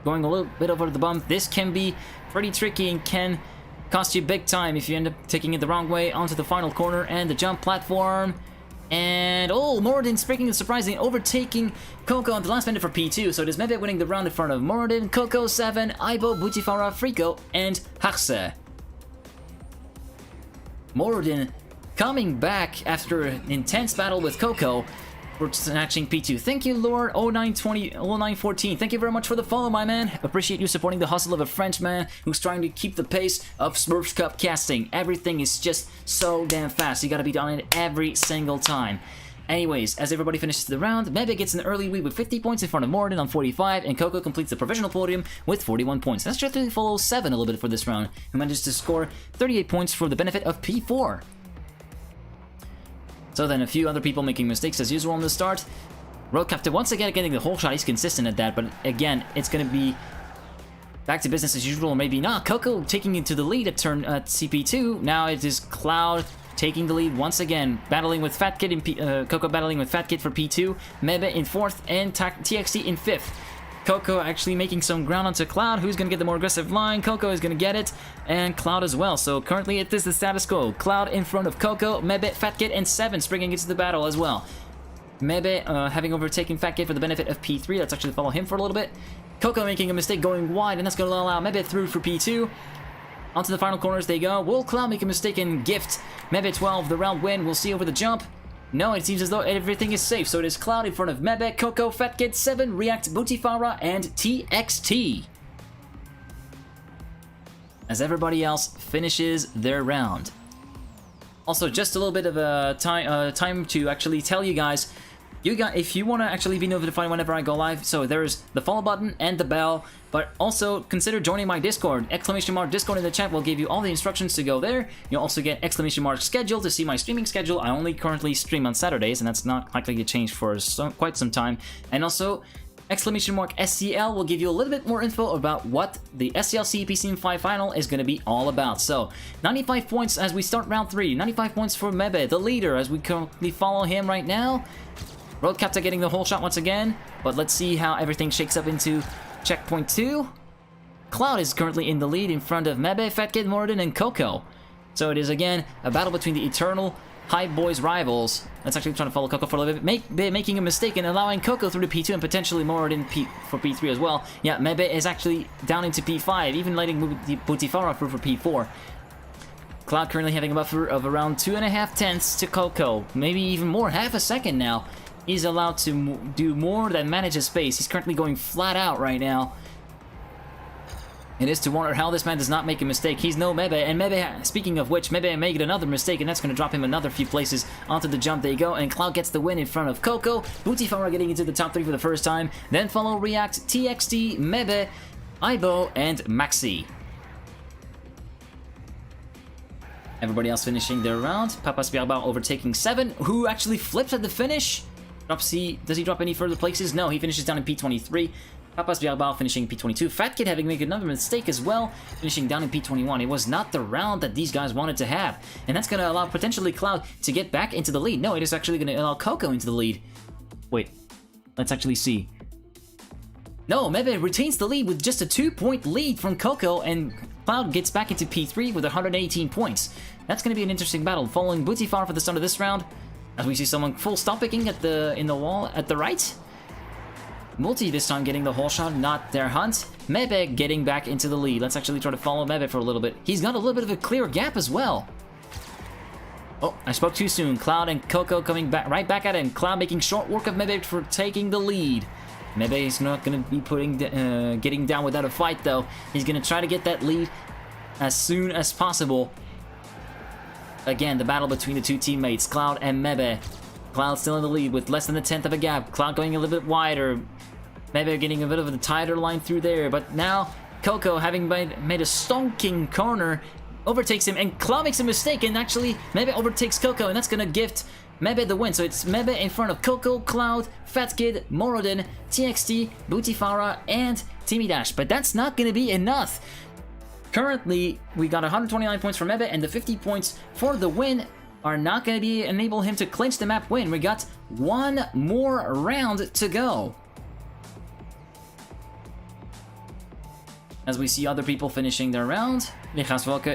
Going a little bit over the bump. This can be pretty tricky and can cost you big time if you end up taking it the wrong way onto the final corner and the jump platform. And oh, Moradin's breaking the surprising, overtaking Coco on the last minute for P2. So it is Mebe winning the round in front of Moradin, Coco 7, Aibo, Butifara, Frico, and Harse. Moradin coming back after an intense battle with Coco for snatching P2. Thank you, Lord 0914. Thank you very much for the follow, my man. Appreciate you supporting the hustle of a French man who's trying to keep the pace of SmurfScup casting. Everything is just so damn fast. You gotta be on it every single time. Anyways, as everybody finishes the round, Mebe gets an early lead with 50 points in front of Moradin on 45, and Coco completes the provisional podium with 41 points. That's just really follow 7 a little bit for this round, who manages to score 38 points for the benefit of P4. So then a few other people making mistakes as usual on the start. Roadcaptor once again getting the whole shot. He's consistent at that, but again, it's going to be back to business as usual, or maybe not. Coco taking into the lead at turn at CP2. Now it is Cloud taking the lead once again, battling with Fat Kid in Coco battling with Fat Kid for P2. Mebe in 4th and TXT in 5th. Coco actually making some ground onto Cloud. Who's going to get the more aggressive line? Coco is going to get it, and Cloud as well. So currently it is the status quo. Cloud in front of Coco, Mebe, Fat Kid, and 7 springing into the battle as well. Mebe having overtaken Fat Kid for the benefit of P3. Let's actually follow him for a little bit. Coco making a mistake going wide, and that's going to allow Mebe through for P2. Onto the final corners they go. Will Cloud make a mistake and gift Mebe 12 the round win? We'll see over the jump. No, it seems as though everything is safe, so it is Cloud in front of Mebe, Coco, Fat Kid, 7, React, Butifara, and TXT. As everybody else finishes their round. Also, just a little bit of a time to actually tell you guys, if you want to actually be notified whenever I go live, so there's the follow button and the bell, but also consider joining my Discord. !Discord in the chat will give you all the instructions to go there. You'll also get !schedule to see my streaming schedule. I only currently stream on Saturdays, and that's not likely to change for quite some time. And also, !SCL will give you a little bit more info about what the SCL CEP Season 5 final is going to be all about. So, 95 points as we start round 3. 95 points for Mebe, the leader, as we currently follow him right now. Roadcaptor getting the whole shot once again, but let's see how everything shakes up into checkpoint 2. Cloud is currently in the lead in front of Mebe, Fat Kid, Moradin, and Coco. So it is again a battle between the eternal Hype Boys rivals. Let's actually try to follow Coco for a little bit, making a mistake and allowing Coco through to P2 and potentially Moradin for P3 as well. Yeah, Mebe is actually down into P5, even letting Butifara through for P4. Cloud currently having a buffer of around 2.5 tenths to Coco, maybe even more, half a second now. He's allowed to do more than manage his pace. He's currently going flat out right now. It is to wonder how this man does not make a mistake. He's no Mebe, and Mebe, speaking of which, Mebe made another mistake, and that's going to drop him another few places onto the jump. They go, and Cloud gets the win in front of Coco. Butifara getting into the top 3 for the first time. Then follow React, TXT, Mebe, Aibo, and Maxi. Everybody else finishing their round. Papas Biarbao overtaking 7, who actually flips at the finish. Does he drop any further places? No, he finishes down in P23. Papas Biarbao finishing in P22. Fat Kid having made another mistake as well, finishing down in P21. It was not the round that these guys wanted to have. And that's going to allow potentially Cloud to get back into the lead. No, it is actually going to allow Coco into the lead. Wait, let's actually see. No, Mebe retains the lead with just a 2-point lead from Coco, and Cloud gets back into P3 with 118 points. That's going to be an interesting battle. Following Butifara for the start of this round. As we see someone full stop picking at in the wall at the right. Multi this time getting the whole shot, not their hunt. Mebe getting back into the lead. Let's actually try to follow Mebe for a little bit. He's got a little bit of a clear gap as well. Oh, I spoke too soon. Cloud and Coco coming back right back at it, and Cloud making short work of Mebe for taking the lead. Mebe is not going to be getting down without a fight, though. He's going to try to get that lead as soon as possible. Again, the battle between the two teammates, Cloud and Mebe. Cloud still in the lead with less than a tenth of a gap. Cloud going a little bit wider. Mebe getting a bit of a tighter line through there. But now, Coco, having made a stonking corner, overtakes him, and Cloud makes a mistake, and actually, Mebe overtakes Coco, and that's going to gift Mebe the win. So it's Mebe in front of Coco, Cloud, Fat Kid, Morodin, TXT, Bootifara, and Timmy Dash. But that's not going to be enough. Currently, we got 129 points for Mebe, and the 50 points for the win are not going to enable him to clinch the map win. We got one more round to go. As we see other people finishing their round, Lichas Voke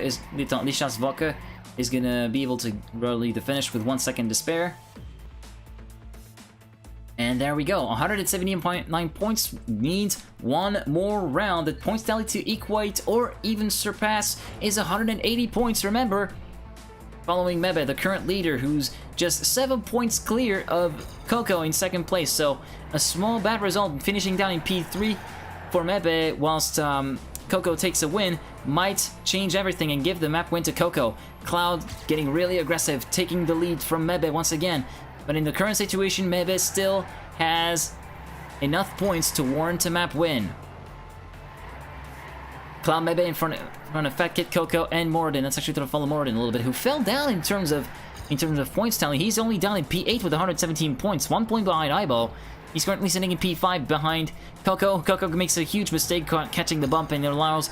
is going to be able to rally the finish with 1 second to spare. And there we go, 179 points means one more round. The points tally to equate or even surpass is 180 points, remember. Following Mebe, the current leader, who's just 7 points clear of Coco in second place. So a small bad result finishing down in P3 for Mebe, whilst Coco takes a win, might change everything and give the map win to Coco. Cloud getting really aggressive, taking the lead from Mebe once again. But in the current situation, Mebe still has enough points to warrant a map win. Cloud Mebe in front of Fat Kid, Coco, and Morodin. Let's actually try to follow Morodin a little bit, who fell down in terms of points tally. He's only down in P8 with 117 points, 1 point behind Eyeball. He's currently sitting in P5 behind Coco. Coco makes a huge mistake catching the bump, and it allows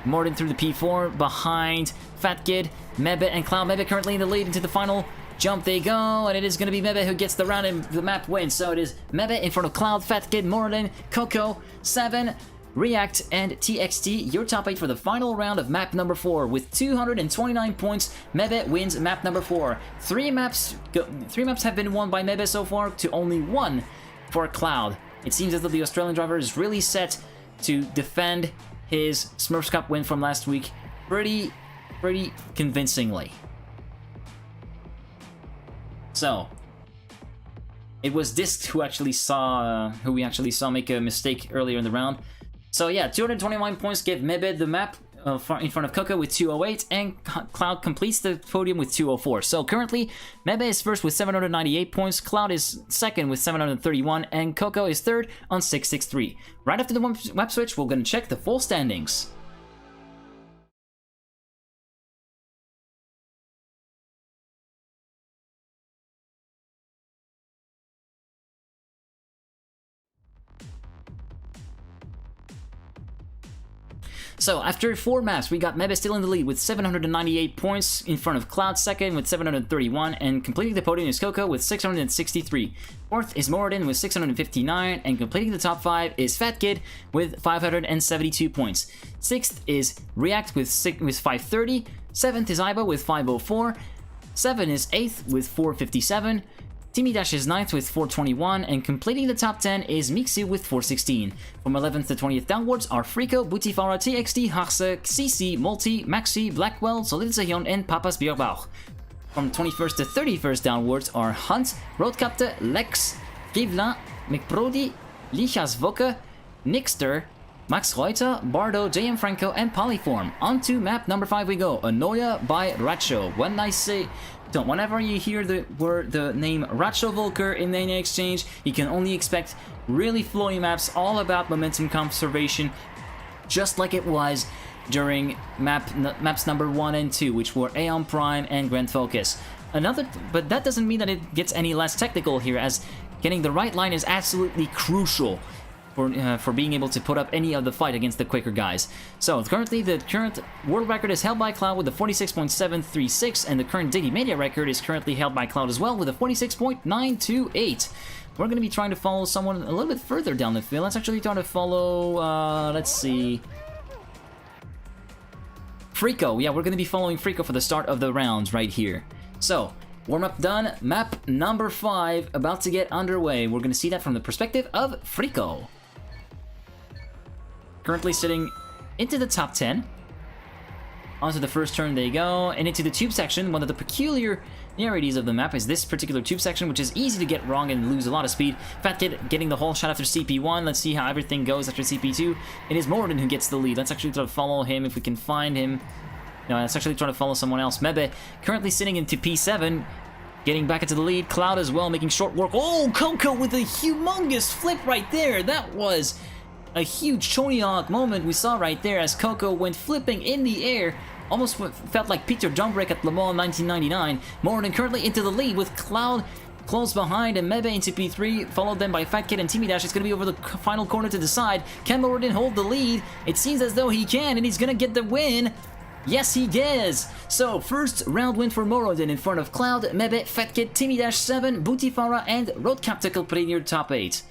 Morodin through the P4 behind Fat Kid, Mebe, and Cloud. Mebe currently in the lead into the final jump they go, and it is going to be Mebe who gets the round and the map win. So it is Mebe in front of Cloud, Fat Kid, Morodin, Coco, 7, React, and TXT, your top 8 for the final round of map number 4. With 229 points, Mebe wins map number 4. Three maps have been won by Mebe so far, to only 1 for Cloud. It seems as though the Australian driver is really set to defend his SmurfsCup win from last week pretty convincingly. So, it was Disc who we actually saw make a mistake earlier in the round. So yeah, 221 points give Mebe the map in front of Coco with 208, and Cloud completes the podium with 204. So currently, Mebe is first with 798 points, Cloud is second with 731, and Coco is third on 663. Right after the map switch, we're going to check the full standings. So, after 4 maps, we got Mebe still in the lead with 798 points, in front of Cloud second with 731, and completing the podium is Coco with 663. Fourth is Morodin with 659, and completing the top 5 is Fat Kid with 572 points. Sixth is React with 530, 7th is Ibo with 504, 7 is 8th with 457, Timmy Dash is 9th with 421, and completing the top 10 is Mixu with 416. From 11th to 20th downwards are Frico, Bootifara, TXT, Haxe, CC, Multi, Maxi, Blackwell, Solid Zahion, and Papas Bierbauch. From 21st to 31st downwards are Hunt, Roodkapte, Lex, Givlin, McBrody, Lichas Voke, Nixter, Max Reuter, Bardo, JM Franco, and Polyform. On to map number 5 we go, Anoia by Ratcho. Whenever you hear the name Ratcho Volker in any exchange, you can only expect really flowy maps all about momentum conservation, just like it was during maps number 1 and 2, which were Aeon Prime and Grand Focus. But that doesn't mean that it gets any less technical here, as getting the right line is absolutely crucial for being able to put up any of the fight against the quicker guys. So currently the current world record is held by Cloud with a 46.736, and the current Diggy Media record is currently held by Cloud as well with a 46.928. We're going to be trying to follow someone a little bit further down the field. Let's actually try to follow, let's see, Frico. Yeah, we're going to be following Frico for the start of the rounds right here. So, Warm-up done. Map number 5 about to get underway. We're going to see that from the perspective of Frico. Currently sitting into the top 10. Onto the first turn they go, and into the tube section. One of the peculiarities of the map is this particular tube section, which is easy to get wrong and lose a lot of speed. Fat Kid getting the whole shot after CP1. Let's see how everything goes after CP2. It is Morden who gets the lead. Let's actually try to follow him if we can find him. No, let's actually try to follow someone else. Mebe currently sitting into P7. Getting back into the lead. Cloud as well, making short work. Oh, Coco with a humongous flip right there. That was a huge Tony Hawk moment we saw right there as Coco went flipping in the air. Almost felt like Peter Jump Break at Le Mans 1999. Morden currently into the lead with Cloud close behind and Mebe into P3, followed then by Fat Kid and Timmy Dash. It's going to be over the final corner to decide. Can Morden hold the lead? It seems as though he can, and he's going to get the win. Yes, he does! So, first round win for Morodin in front of Cloud, Mebe, Fat Kid, Timmy Dash 7, Bootifara, and Roadcaptical putting your top 8.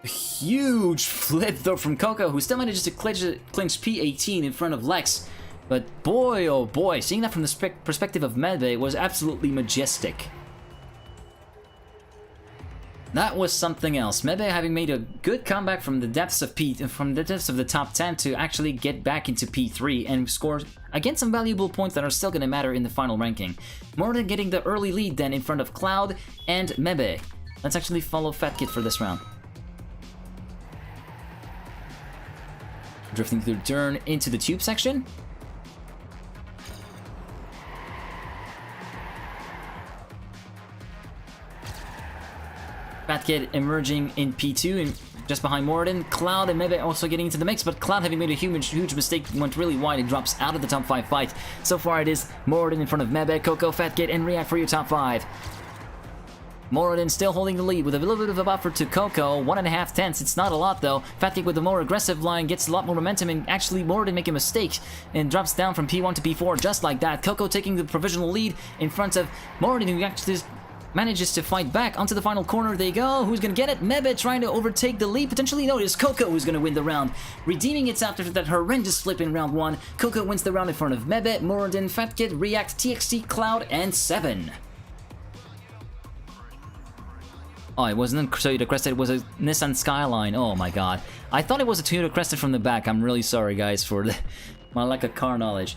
A huge flip though from Coco, who still manages to clinch P18 in front of Lex. But boy, oh boy, seeing that from the perspective of Mebe was absolutely majestic. That was something else. Mebe having made a good comeback from the depths of the top 10 to actually get back into P3 and score again some valuable points that are still going to matter in the final ranking. Morden getting the early lead then in front of Cloud and Mebe. Let's actually follow Fat Kid for this round. Drifting through the turn into the tube section. Fat Kid emerging in P2 and just behind Morden. Cloud and Mebe also getting into the mix, but Cloud having made a huge mistake, went really wide and drops out of the top 5 fight. So far it is Morden in front of Mebe, Coco, Fat Kid, and React for your top 5. Morden still holding the lead with a little bit of a buffer to Coco, 1.5 tenths. It's not a lot though. Fat Kid with the more aggressive line gets a lot more momentum, and actually Morden making a mistake and drops down from P1 to P4 just like that. Coco taking the provisional lead in front of Morden, who actually manages to fight back. Onto the final corner they go. Who's gonna get it? Mebe trying to overtake the lead. Potentially no, it is Coco who's gonna win the round. Redeeming it after that horrendous flip in round 1. Coco wins the round in front of Mebe, Morden, Fat Kid, React, TXT, Cloud, and 7. Oh, it wasn't a Toyota Crested, it was a Nissan Skyline. Oh my god. I thought it was a Toyota Crested from the back. I'm really sorry, guys, for my lack of car knowledge.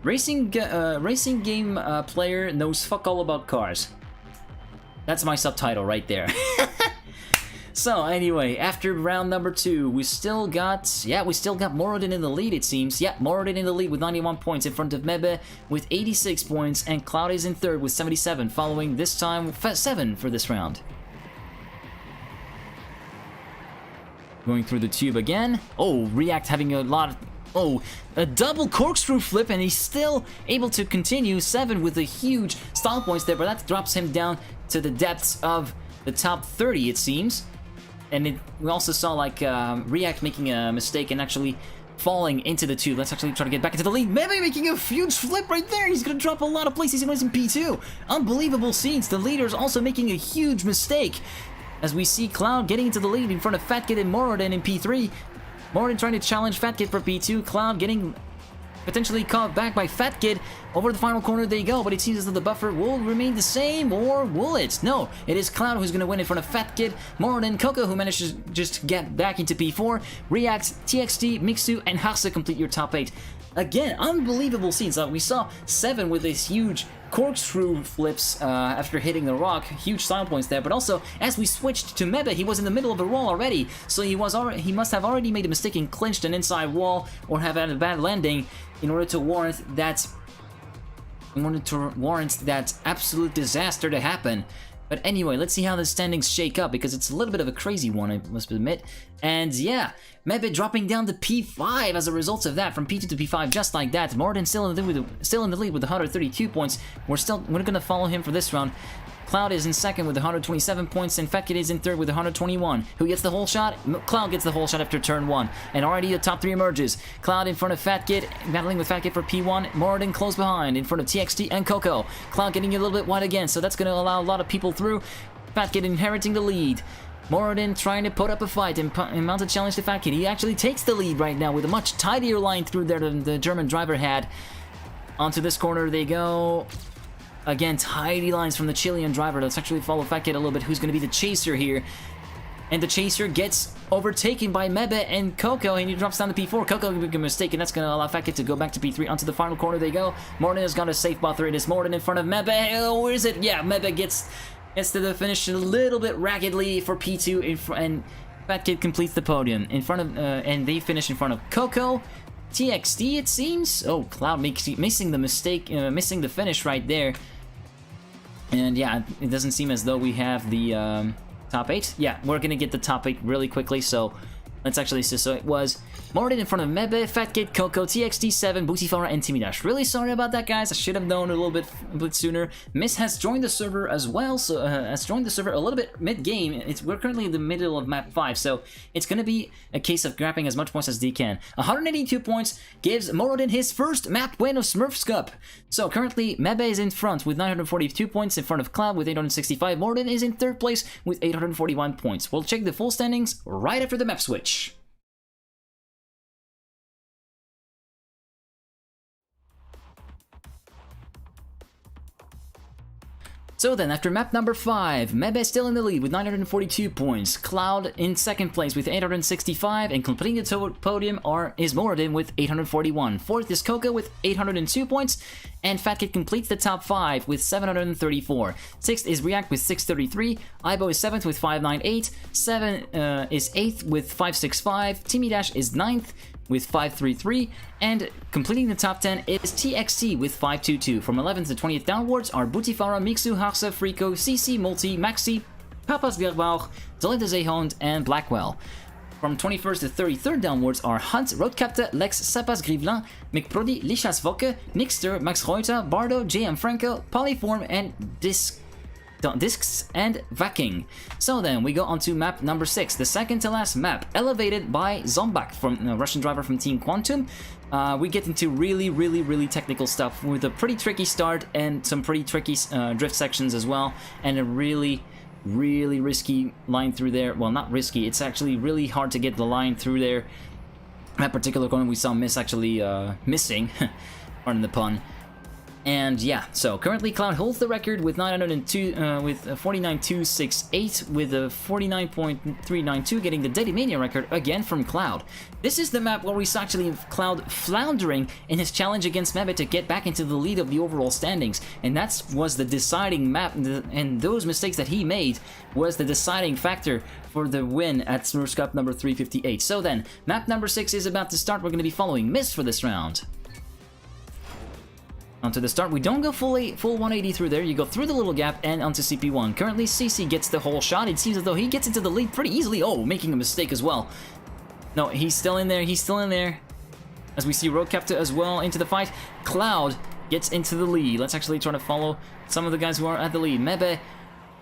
Racing game player knows fuck all about cars. That's my subtitle right there. So, anyway, after round number 2, we still got Morodin in the lead, it seems. Yeah, Morodin in the lead with 91 points in front of Mebe with 86 points, and Cloud is in third with 77, following this time 7 for this round. Going through the tube again. Oh, React having a lot of... Oh, a double corkscrew flip, and he's still able to continue. 7 with a huge stall points there, but that drops him down to the depths of the top 30, it seems. And we also saw, like, React making a mistake and actually falling into the tube. Let's actually try to get back into the lead. Mebe making a huge flip right there. He's going to drop a lot of places. He's in P2. Unbelievable scenes. The leader's also making a huge mistake, as we see Cloud getting into the lead in front of Fat Kid and Morodin in P3. Morodin trying to challenge Fat Kid for P2. Cloud getting potentially caught back by Fat Kid. Over the final corner they go, but it seems as though the buffer will remain the same, or will it? No, it is Cloud who's going to win in front of Fat Kid, Morodin, Coco who manages to just get back into P4, React, TXT, Mixu, and Hasa complete your top 8. Again, unbelievable scenes. We saw 7 with this huge corkscrew flips after hitting the rock, huge style points there, but also as we switched to Mebe, he was in the middle of the wall already, so he must have already made a mistake and clinched an inside wall or have had a bad landing in order to warrant that absolute disaster to happen. But anyway, let's see how the standings shake up, because it's a little bit of a crazy one, I must admit. And yeah, Mebe dropping down to P5 as a result of that, from P2 to P5 just like that. Morden still in the lead with 132 points. We're gonna follow him for this round. Cloud is in second with 127 points, and Fat Kid is in third with 121. Who gets the whole shot? Cloud gets the whole shot after turn 1. And already the top 3 emerges. Cloud in front of Fat Kid, battling with Fat Kid for P1. Morodin close behind in front of TXT and Coco. Cloud getting a little bit wide again, so that's going to allow a lot of people through. Fat Kid inheriting the lead. Morodin trying to put up a fight and mount a challenge to Fat Kid. He actually takes the lead right now with a much tidier line through there than the German driver had. Onto this corner they go. Again, tidy lines from the Chilean driver. Let's actually follow Fat Kid a little bit, who's going to be the chaser here. And the chaser gets overtaken by Mebe and Coco, and he drops down to P4. Coco make a mistake, and that's going to allow Fat Kid to go back to P3. Onto the final corner they go. Morton has got a safe bother. It is Morton in front of Mebe. Oh, where is it? Yeah, Mebe gets to the finish a little bit raggedly for P2, and Fat Kid completes the podium in front of, and they finish in front of Coco. TXT, it seems. Oh, Cloud missing the mistake, missing the finish right there. And yeah, it doesn't seem as though we have the top 8. Yeah, we're gonna get the top 8 really quickly, so let's actually see. So it was Morton in front of Mebe, Fat Kid, Coco, TXT7, Bootifara, and Timmy Dash. Really sorry about that, guys. I should have known a little bit sooner. Miss has joined the server as well, so has joined the server a little bit mid-game. We're currently in the middle of map 5, so it's gonna be a case of grabbing as much points as they can. 182 points gives Morton his first map win of SmurfsCup. So currently, Mebe is in front with 942 points in front of Cloud with 865. Morton is in third place with 841 points. We'll check the full standings right after the map switch. So then, after map number 5, Mebe still in the lead with 942 points, Cloud in second place with 865, and completing the podium is Morton with 841. Fourth is Coco with 802 points, and Fat Kid completes the top 5 with 734. Sixth is React with 633, Ibo is 7th with 598, 7 is 8th with 565, Timmy Dash is 9th with 533, and completing the top 10 is TXT with 522. From 11th to 20th downwards are Bootifara, Mixu, Harse, Frico, CC, Multi, Maxi, Papas Gerbauch, Delinda Zeehond, and Blackwell. From 21st to 33rd downwards are Hunt, Roadcaptor, Lex, Sapas Grivelin, McPrody, Lichas Voke, Nixter, Max Reuter, Bardo, JM Franco, Polyform, and Discs and Vaking. So then we go on to map number 6, the second to last map, elevated by Zombak, from a Russian driver from Team Quantum. We get into really technical stuff with a pretty tricky start and some pretty tricky drift sections as well, and a really risky line through there. Well, not risky, it's actually really hard to get the line through there. That particular corner we saw Miss actually missing, pardon the pun. And yeah, so currently Cloud holds the record with 902, with 49.268, with a 49.392, getting the Dedimania record again from Cloud. This is the map where we saw actually Cloud floundering in his challenge against Mebe to get back into the lead of the overall standings, and that was the deciding map, and those mistakes that he made was the deciding factor for the win at SmurfScup number 358. So then, map number 6 is about to start. We're going to be following Miss for this round. Onto the start, we don't go full 180 through there, you go through the little gap and onto CP1. Currently, CC gets the whole shot. It seems as though he gets into the lead pretty easily. Oh, making a mistake as well. No, he's still in there, As we see Roadcaptor as well into the fight. Cloud gets into the lead. Let's actually try to follow some of the guys who are at the lead. Mebe.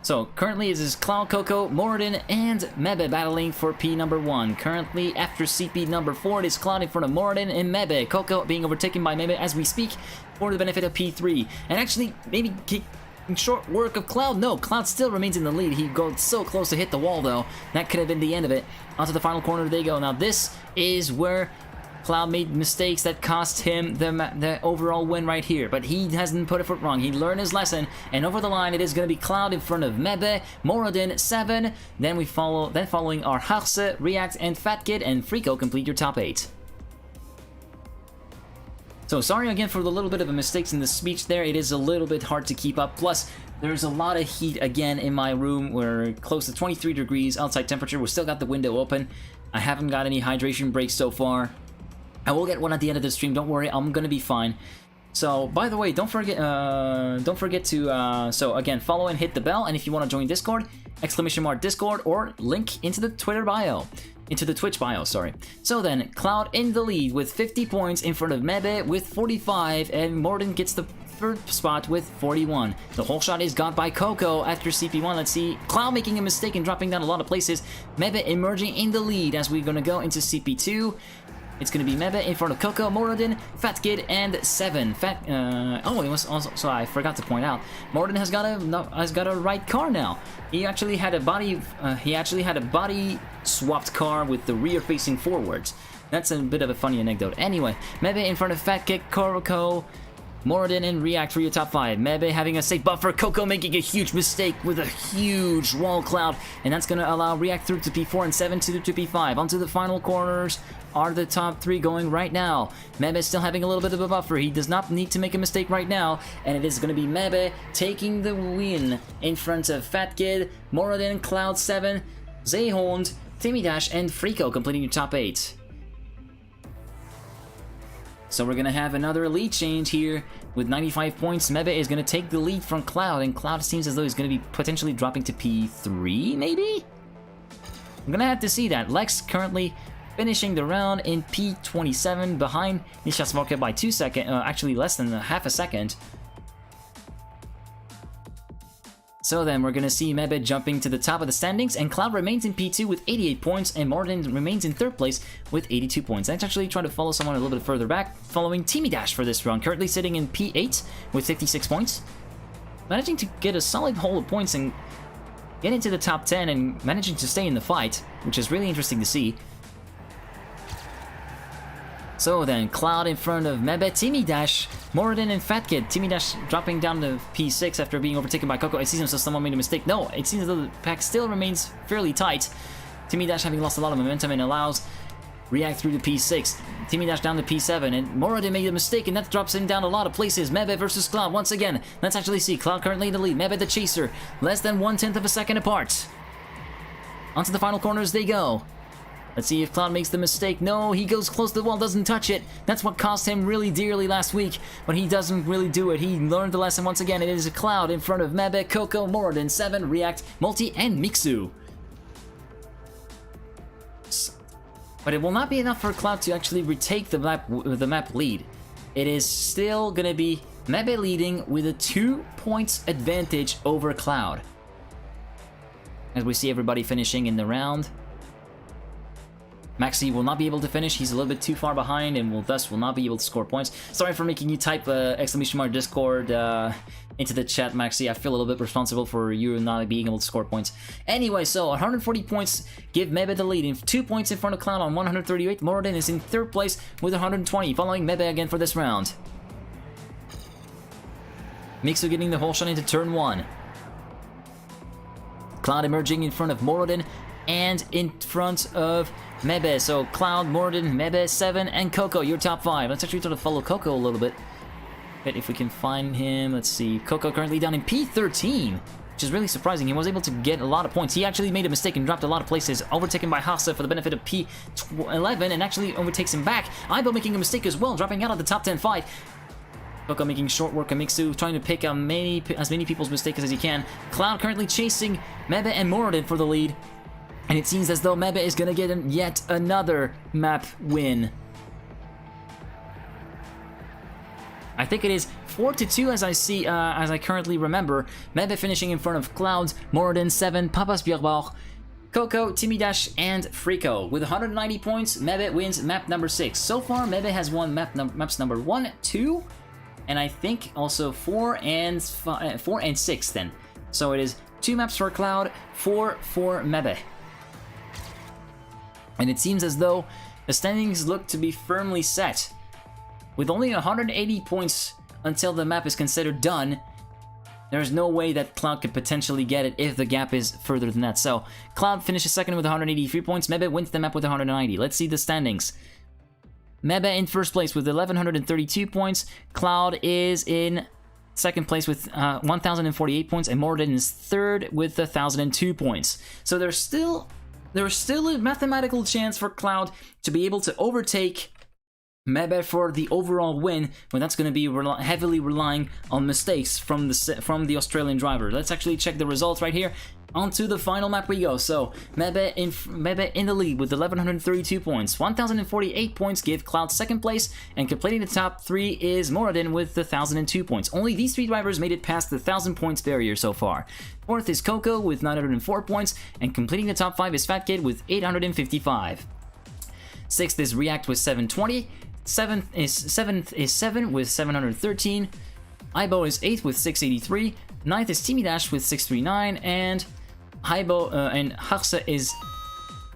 So, currently it is Cloud, Coco, Morton, and Mebe battling for P number 1. Currently, after CP number 4, it is Cloud in front of Morton and Mebe. Coco being overtaken by Mebe as we speak for the benefit of P3. And actually, maybe short work of Cloud. No, Cloud still remains in the lead. He goes so close to hit the wall, though. That could have been the end of it. Onto the final corner they go. Now, this is where Cloud made mistakes that cost him the overall win right here, but he hasn't put a foot wrong. He learned his lesson, and over the line it is going to be Cloud in front of Mebe, Moradin, 7. Then following are Harse, React, and Fat Kid, and Frico complete your top 8. So sorry again for the little bit of a mistakes in the speech there. It is a little bit hard to keep up. Plus, there's a lot of heat again in my room. We're close to 23 degrees outside temperature. We still got the window open. I haven't got any hydration breaks so far. I will get one at the end of the stream. Don't worry, I'm gonna be fine. So, by the way, don't forget to so again, follow and hit the bell. And if you want to join Discord, !Discord, or link into the Twitter bio. Into the Twitch bio, sorry. So then, Cloud in the lead with 50 points in front of Mebe with 45, and Morton gets the third spot with 41. The whole shot is got by Coco after CP1. Let's see, Cloud making a mistake and dropping down a lot of places. Mebe emerging in the lead as we're gonna go into CP2. It's gonna be Mebe in front of Coco, Moradin, Fat Kid, and 7. Oh, it was also. So I forgot to point out, Moradin has got a right car now. He actually had a body. Swapped car with the rear facing forwards. That's a bit of a funny anecdote. Anyway, Mebe in front of Fat Kid, Coco, Moradin and React for your top 5. Mebe having a safe buffer. Coco making a huge mistake with a huge wall cloud. And that's going to allow React through to P4 and 7 to P5. Onto the final corners are the top 3 going right now. Mebe still having a little bit of a buffer. He does not need to make a mistake right now. And it is going to be Mebe taking the win in front of Fat Kid, Moradin, Cloud 7, Zayhond, Timmy Dash, and Frico completing your top 8. So we're going to have another lead change here with 95 points. Mebe is going to take the lead from Cloud, and Cloud seems as though he's going to be potentially dropping to P3, maybe? I'm going to have to see that. Lex currently finishing the round in P27 behind Nisha SmurfCup by 2 seconds, actually less than half a second. So then we're going to see Mebe jumping to the top of the standings, and Cloud remains in P2 with 88 points, and Martin remains in 3rd place with 82 points. Let's actually try to follow someone a little bit further back, following Timmy Dash for this round, currently sitting in P8 with 56 points. Managing to get a solid haul of points and get into the top 10 and managing to stay in the fight, which is really interesting to see. So then, Cloud in front of Mebe, Timmy Dash, Moradin, and Fat Kid. Timmy Dash dropping down to P6 after being overtaken by Coco. It seems as though someone made a mistake. No, it seems as though the pack still remains fairly tight. Timmy Dash having lost a lot of momentum and allows React through to P6. Timmy Dash down to P7, and Moradin made a mistake, and that drops him down a lot of places. Mebe versus Cloud once again. Let's actually see. Cloud currently in the lead. Mebe the chaser, less than 1/10 of a second apart. Onto the final corners they go. Let's see if Cloud makes the mistake. No, he goes close to the wall, doesn't touch it. That's what cost him really dearly last week, but he doesn't really do it. He learned the lesson once again. It is a Cloud in front of Mebe, Coco, Moradin, 7, React, Multi, and Mixu. But it will not be enough for Cloud to actually retake the map lead. It is still going to be Mebe leading with a 2 points advantage over Cloud. As we see everybody finishing in the round. Maxi will not be able to finish. He's a little bit too far behind and will thus not be able to score points. Sorry for making you type !! Discord into the chat, Maxi. I feel a little bit responsible for you not being able to score points. Anyway, so 140 points give Mebe the lead. 2 points in front of Cloud on 138. Moradin is in 3rd place with 120, following Mebe again for this round. Mixu getting the whole shot into turn 1. Cloud emerging in front of Moradin and in front of Mebe. So Cloud, Moradin, Mebe, 7, and Coco, your top 5. Let's actually try to follow Coco a little bit. If we can find him. Let's see. Coco currently down in P13, which is really surprising. He was able to get a lot of points. He actually made a mistake and dropped a lot of places. Overtaken by Hasa for the benefit of P11 and actually overtakes him back. Aibo making a mistake as well, dropping out of the top 10-5. Coco making short work of Mixu, trying to pick as many people's mistakes as he can. Cloud currently chasing Mebe and Moradin for the lead. And it seems as though Mebe is going to get yet another map win. I think it is 4-2 as I see, as I currently remember. Mebe finishing in front of Cloud, Moradin, 7, Papas Bierbauch, Coco, Timmy Dash, and Frico. With 190 points, Mebe wins map number 6. So far, Mebe has won maps number 1, 2, and I think also 4 and 6 then. So it is 2 maps for Cloud, 4 for Mebe. And it seems as though the standings look to be firmly set. With only 180 points until the map is considered done, there's no way that Cloud could potentially get it if the gap is further than that. So, Cloud finishes second with 183 points, Mebe wins the map with 190. Let's see the standings. Mebe in first place with 1,132 points, Cloud is in second place with 1,048 points, and Moradin is third with 1,002 points. So there's still a mathematical chance for Cloud to be able to overtake Mebe for the overall win, but that's going to be heavily relying on mistakes from the Australian driver. Let's actually check the results right here. Onto the final map we go. So Mebe in the lead with 1,132 points. 1,048 points give Cloud second place, and completing the top 3 is Moradin with 1,002 points. Only these 3 drivers made it past the 1,000 points barrier so far. 4th is Coco with 904 points, and completing the top 5 is Fat Kid with 855. 6th is React with 720. 7th is 7 with 713. Aibo is 8th with 683. 9th is Timmy Dash with 639, and Aibo and Haksa is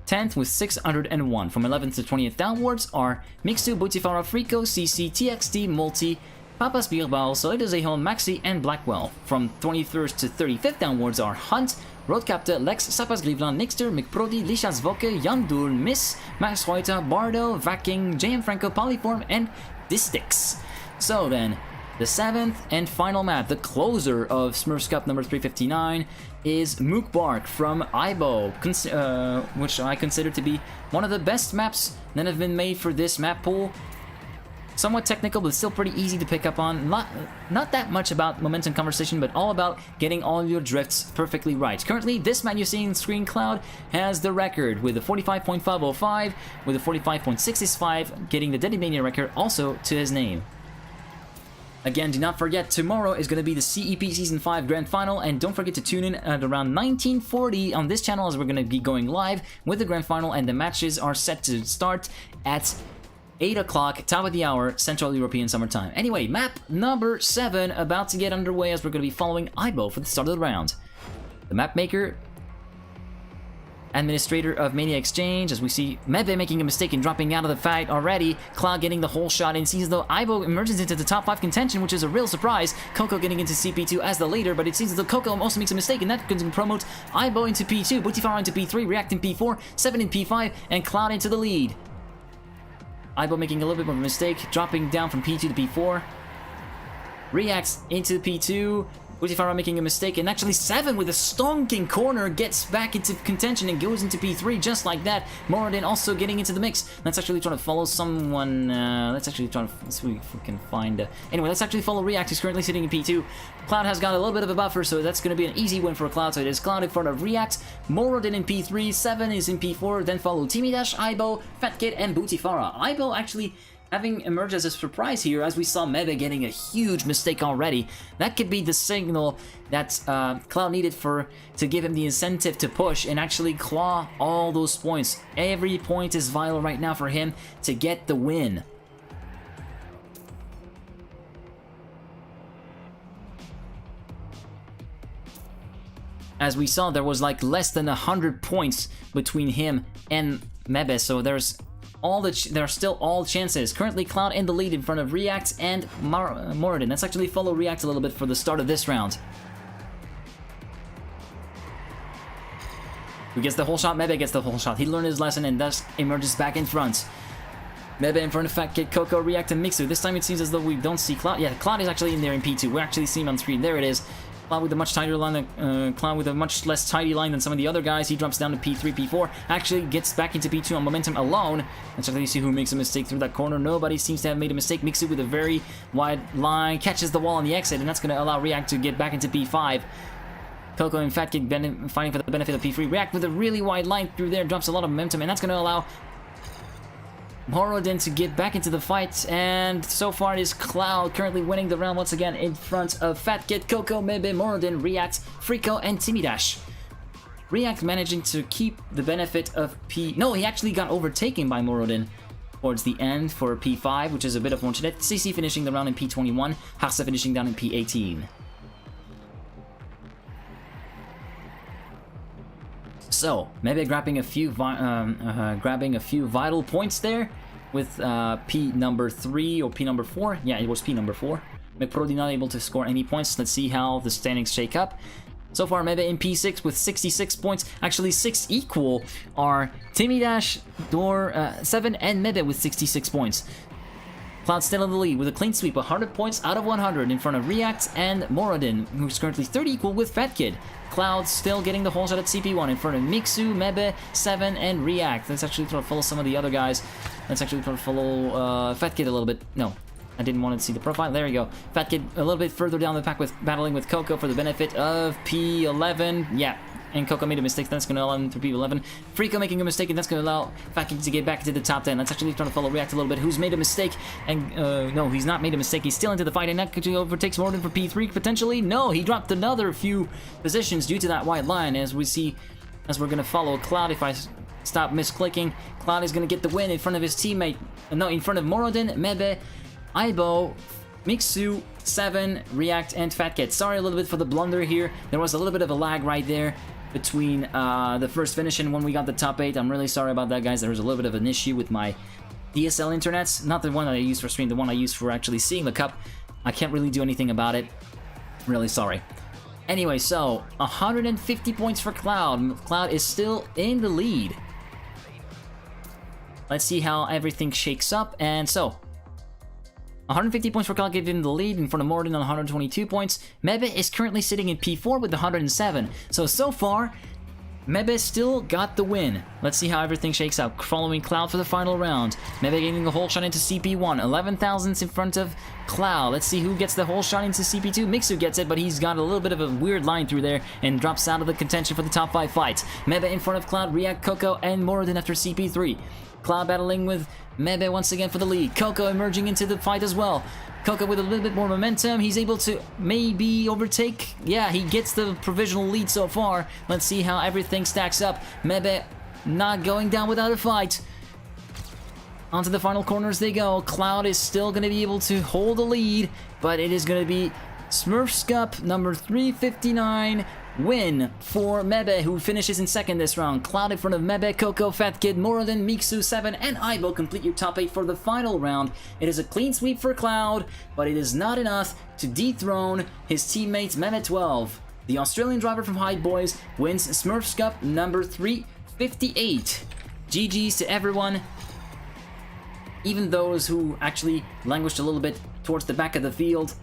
10th with 601. From 11th to 20th downwards are Mixu, Butifara, Frico, CC, TXT, Multi, Papas Birbal, Solid Zehon, Maxi, and Blackwell. From 23rd to 35th downwards are Hunt, Roadcaptor, Lex, Sapas Grivland, Nixter, McPrody, Lishas Voke, Yandul, Miss, Max Reuter, Bardo, Vaking, JM Franco, Polyform, and Distix. So then, the 7th and final map, the closer of SmurfsCup number 359, is Mookbark from Ibo, which I consider to be one of the best maps that have been made for this map pool. Somewhat technical, but still pretty easy to pick up on. Not that much about momentum conversation, but all about getting all your drifts perfectly right. Currently, this man you see in screen Cloud has the record with a 45.505, with a 45.665, getting the Dedimania record also to his name. Again, do not forget, tomorrow is going to be the CEP Season 5 Grand Final, and don't forget to tune in at around 1940 on this channel as we're going to be going live with the Grand Final, and the matches are set to start at 8 o'clock, top of the hour, Central European Summertime. Anyway, map number 7 about to get underway as we're going to be following Ibo for the start of the round. The map maker, administrator of Mania Exchange, as we see Mebe making a mistake and dropping out of the fight already. Cloud getting the whole shot and sees as though Ibo emerges into the top 5 contention, which is a real surprise. Coco getting into CP2 as the leader, but it seems as though Coco also makes a mistake, and that can promote Ibo into P2, Bootifara into P3, React in P4, 7 in P5, and Cloud into the lead. Ibo making a little bit of a mistake, dropping down from P2 to P4. Reacts into P2. Bootifara making a mistake, and actually 7 with a stonking corner gets back into contention and goes into P3 just like that. Moradin also getting into the mix. Let's actually try to follow someone. Let's actually try to see if we can find. Anyway, let's actually follow React, who's currently sitting in P2. Cloud has got a little bit of a buffer, so that's going to be an easy win for Cloud. So it is Cloud in front of React. Moradin in P3. 7 is in P4. Then follow Timidash, Ibo, Fat Kid, and Bootifara. Ibo actually having emerged as a surprise here, as we saw Mebe getting a huge mistake already. That could be the signal that Cloud needed to give him the incentive to push and actually claw all those points. Every point is vital right now for him to get the win. As we saw, there was like less than 100 points between him and Mebe, so there are still all chances. Currently, Cloud in the lead in front of React and Moradin. Let's actually follow React a little bit for the start of this round. Who gets the whole shot? Mebe gets the whole shot. He learned his lesson and thus emerges back in front. Mebe in front of Fat Kid, Coco, React, and Mixu. This time it seems as though we don't see Cloud. Yeah, Cloud is actually in there in P2. We actually see him on screen. There it is. Cloud with a much tighter line, Cloud with a much less tidy line than some of the other guys. He drops down to P3, P4, actually gets back into P2 on momentum alone. Let's actually see who makes a mistake through that corner. Nobody seems to have made a mistake. Mixu with a very wide line, catches the wall on the exit, and that's going to allow React to get back into P5. Coco and Fat Kid fighting for the benefit of P3. React with a really wide line through there, drops a lot of momentum, and that's going to allow Moradin to get back into the fight, and so far it is Cloud currently winning the round once again in front of Fat Kid, Coco, Mebe, Moradin, React, Frico, and Timidash. React managing to keep the benefit of No, he actually got overtaken by Moradin towards the end for P5, which is a bit unfortunate. CC finishing the round in P21, Hasa finishing down in P18. So, maybe grabbing a few vital points there with P number 3 or P number 4. Yeah, it was P number 4. McPrody not able to score any points. Let's see how the standings shake up. So far, Mebe in P6 with 66 points. Actually, 6 equal are Timidash, Door, 7, and Mebe with 66 points. Cloud still in the lead with a clean sweep, 100 points out of 100 in front of React and Moradin, who's currently 30 equal with Fat Kid. Cloud still getting the whole shot at CP1 in front of Mixu, Mebe, 7, and React. Let's actually try to follow some of the other guys. Let's actually try to follow Fat Kid a little bit. No, I didn't want to see the profile. There we go. Fat Kid a little bit further down the pack with battling with Coco for the benefit of P11. Yeah. And Coco made a mistake, that's going to allow him to P11. Frico making a mistake, and that's going to allow Fat Kid to get back into the top 10. Let's actually try to follow React a little bit, who's made a mistake. And, no, he's not made a mistake. He's still into the fight, and that overtakes Moradin for P3, potentially. No, he dropped another few positions due to that white line, as we see, as we're going to follow Cloud. If I stop misclicking, Cloud is going to get the win in front of his teammate. No, in front of Moradin, Mebe, Ibo, Mixu, 7, React, and Fat Kid. Sorry a little bit for the blunder here. There was a little bit of a lag right there between the first finish and when we got the top 8. I'm really sorry about that, guys. There was a little bit of an issue with my DSL internets. Not the one that I use for stream, the one I use for actually seeing the cup. I can't really do anything about it. Really sorry. Anyway, so 150 points for Cloud. Cloud is still in the lead. Let's see how everything shakes up. And so 150 points for Cloud gave him the lead in front of Morden on 122 points. Mebe is currently sitting in P4 with 107. So far, Mebe still got the win. Let's see how everything shakes out. Following Cloud for the final round. Mebe getting the whole shot into CP1. 11,000 in front of Cloud. Let's see who gets the whole shot into CP2. Mixu gets it, but he's got a little bit of a weird line through there and drops out of the contention for the top 5 fights. Mebe in front of Cloud, React, Coco, and Moradin after CP3. Cloud battling with Mebe once again for the lead. Coco emerging into the fight as well. Coco with a little bit more momentum. He's able to maybe overtake. Yeah, he gets the provisional lead so far. Let's see how everything stacks up. Mebe not going down without a fight. Onto the final corners they go. Cloud is still going to be able to hold the lead, but it is going to be SmurfsCup number 359 win for Mebe, who finishes in second this round. Cloud in front of Mebe, Coco, Fat Kid, Moradin, Mixu, 7, and Aibo complete your top 8 for the final round. It is a clean sweep for Cloud, but it is not enough to dethrone his teammates Mebe 12. The Australian driver from Hyde Boys wins SmurfsCup number 358. GG's to everyone, even those who actually languished a little bit towards the back of the field.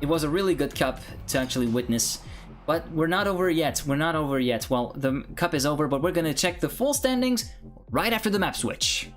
It was a really good cup to actually witness. But we're not over yet. We're not over yet. Well, the cup is over, but we're going to check the full standings right after the map switch.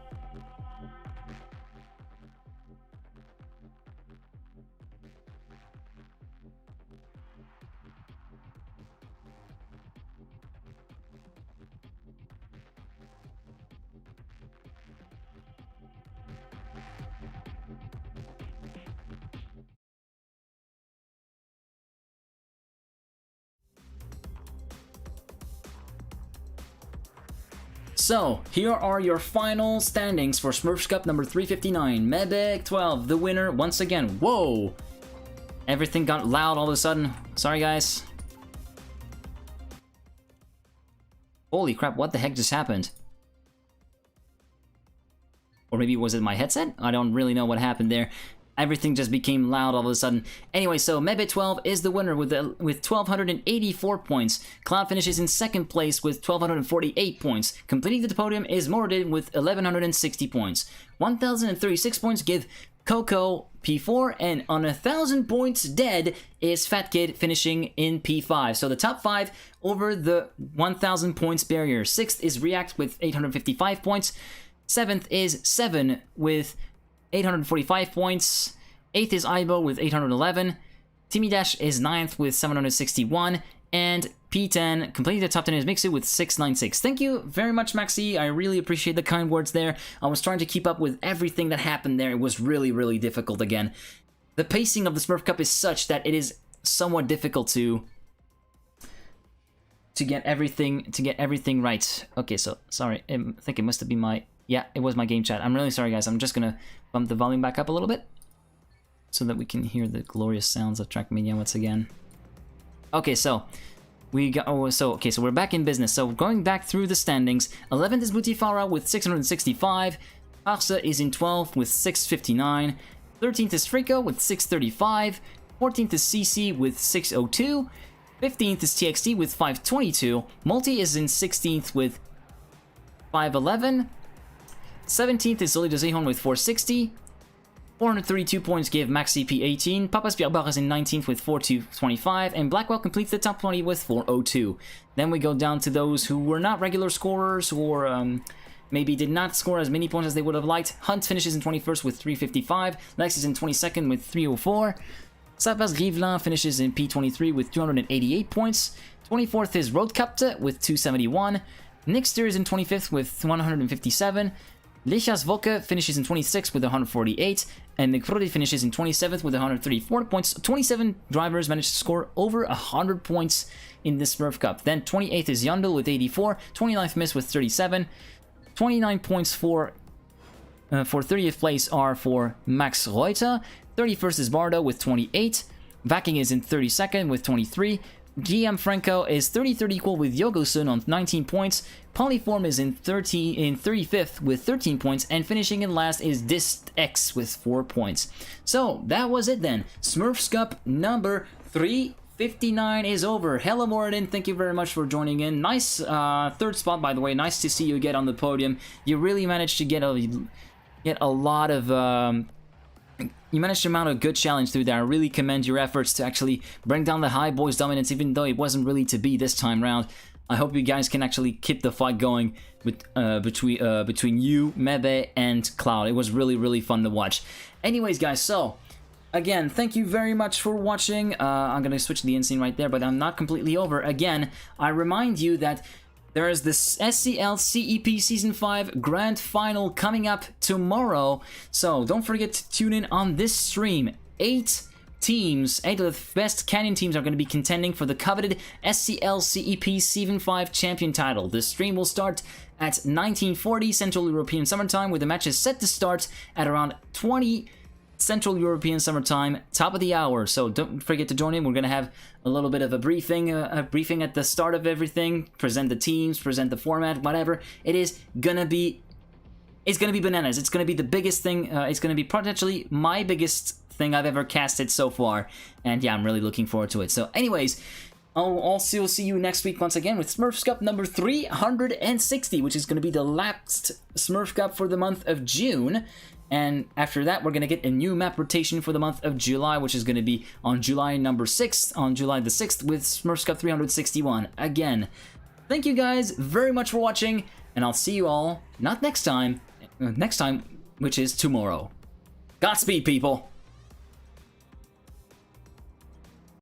So, here are your final standings for SmurfsCup number 359. Mebe 12, the winner once again. Whoa! Everything got loud all of a sudden. Sorry, guys. Holy crap, what the heck just happened? Or maybe was it my headset? I don't really know what happened there. Everything just became loud all of a sudden. Anyway, so Mebe 12 is the winner with 1,284 points. Cloud finishes in second place with 1,248 points. Completing the podium is Moradin with 1,160 points. 1,036 points give Coco P4, and on 1,000 points dead is Fat Kid finishing in P5. So the top 5 over the 1,000 points barrier. 6th is React with 855 points. 7th is 7 with 845 points. 8th is Aibo with 811. Timmy Dash is 9th with 761. And P10, completing the top 10 is Mixu with 696. Thank you very much, Maxi. I really appreciate the kind words there. I was trying to keep up with everything that happened there. It was really, really difficult again. The pacing of the Smurf Cup is such that it is somewhat difficult to get everything right. Okay, so sorry. I think it must have been my... Yeah, it was my game chat. I'm really sorry, guys. I'm just gonna bump the volume back up a little bit so that we can hear the glorious sounds of Trackmania once again. Okay, so we got... Oh, so we're back in business. So going back through the standings, 11th is Butifara with 665. Arsa is in 12th with 659. 13th is Frico with 635. 14th is CC with 602. 15th is TXT with 522. Multi is in 16th with 511. 17th is Solid Zehon with 460. 432 points give Max CP 18. Papas Pierbach is in 19th with 425. And Blackwell completes the top 20 with 402. Then we go down to those who were not regular scorers or maybe did not score as many points as they would have liked. Hunt finishes in 21st with 355. Lex is in 22nd with 304. Savas Rivelin finishes in P23 with 288 points. 24th is Roadcapta with 271. Nixter is in 25th with 157. Lechas Volke finishes in 26th with 148, and McFrodi finishes in 27th with 134 points. 27 drivers managed to score over 100 points in this Smurf Cup. Then 28th is Yandel with 84, 29th Miss with 37, 29 points for 30th place are for Max Reuter, 31st is Bardo with 28, Vacking is in 32nd with 23, GM Franco is 33rd equal with Yogosun on 19 points. Polyform is in 35th with 13 points, and finishing in last is DistX with 4 points. So that was it then. SmurfsCup number 359 is over. Hello Moradin, thank you very much for joining in. Nice third spot, by the way. Nice to see you get on the podium. You really managed to get a lot of you managed to mount a good challenge through there. I really commend your efforts to actually bring down the high boys dominance, even though it wasn't really to be this time round. I hope you guys can actually keep the fight going with between you, Mebe, and Cloud. It was really fun to watch. Anyways, guys, so again, thank you very much for watching. I'm gonna switch the end scene right there, but I'm not completely over. Again, I remind you that there is this SCL CEP Season 5 Grand Final coming up tomorrow, so don't forget to tune in on this stream. 8 of the best Canyon teams are going to be contending for the coveted SCL CEP Season 5 Champion title. This stream will start at 1940 Central European Summertime, with the matches set to start at around 20 Central European Summertime, top of the hour. So don't forget to join in. We're gonna have a little bit of a briefing at the start of everything. Present the teams, present the format, whatever. It's gonna be bananas. It's gonna be the biggest thing. It's gonna be potentially my biggest thing I've ever casted so far. And yeah, I'm really looking forward to it. So, anyways, I'll also see you next week once again with SmurfsCup number 360, which is gonna be the last SmurfCup for the month of June. And after that, we're going to get a new map rotation for the month of July, which is going to be on July the 6th, with SmurfsCup 361. Again, thank you guys very much for watching, and I'll see you all, not next time, which is tomorrow. Godspeed, people!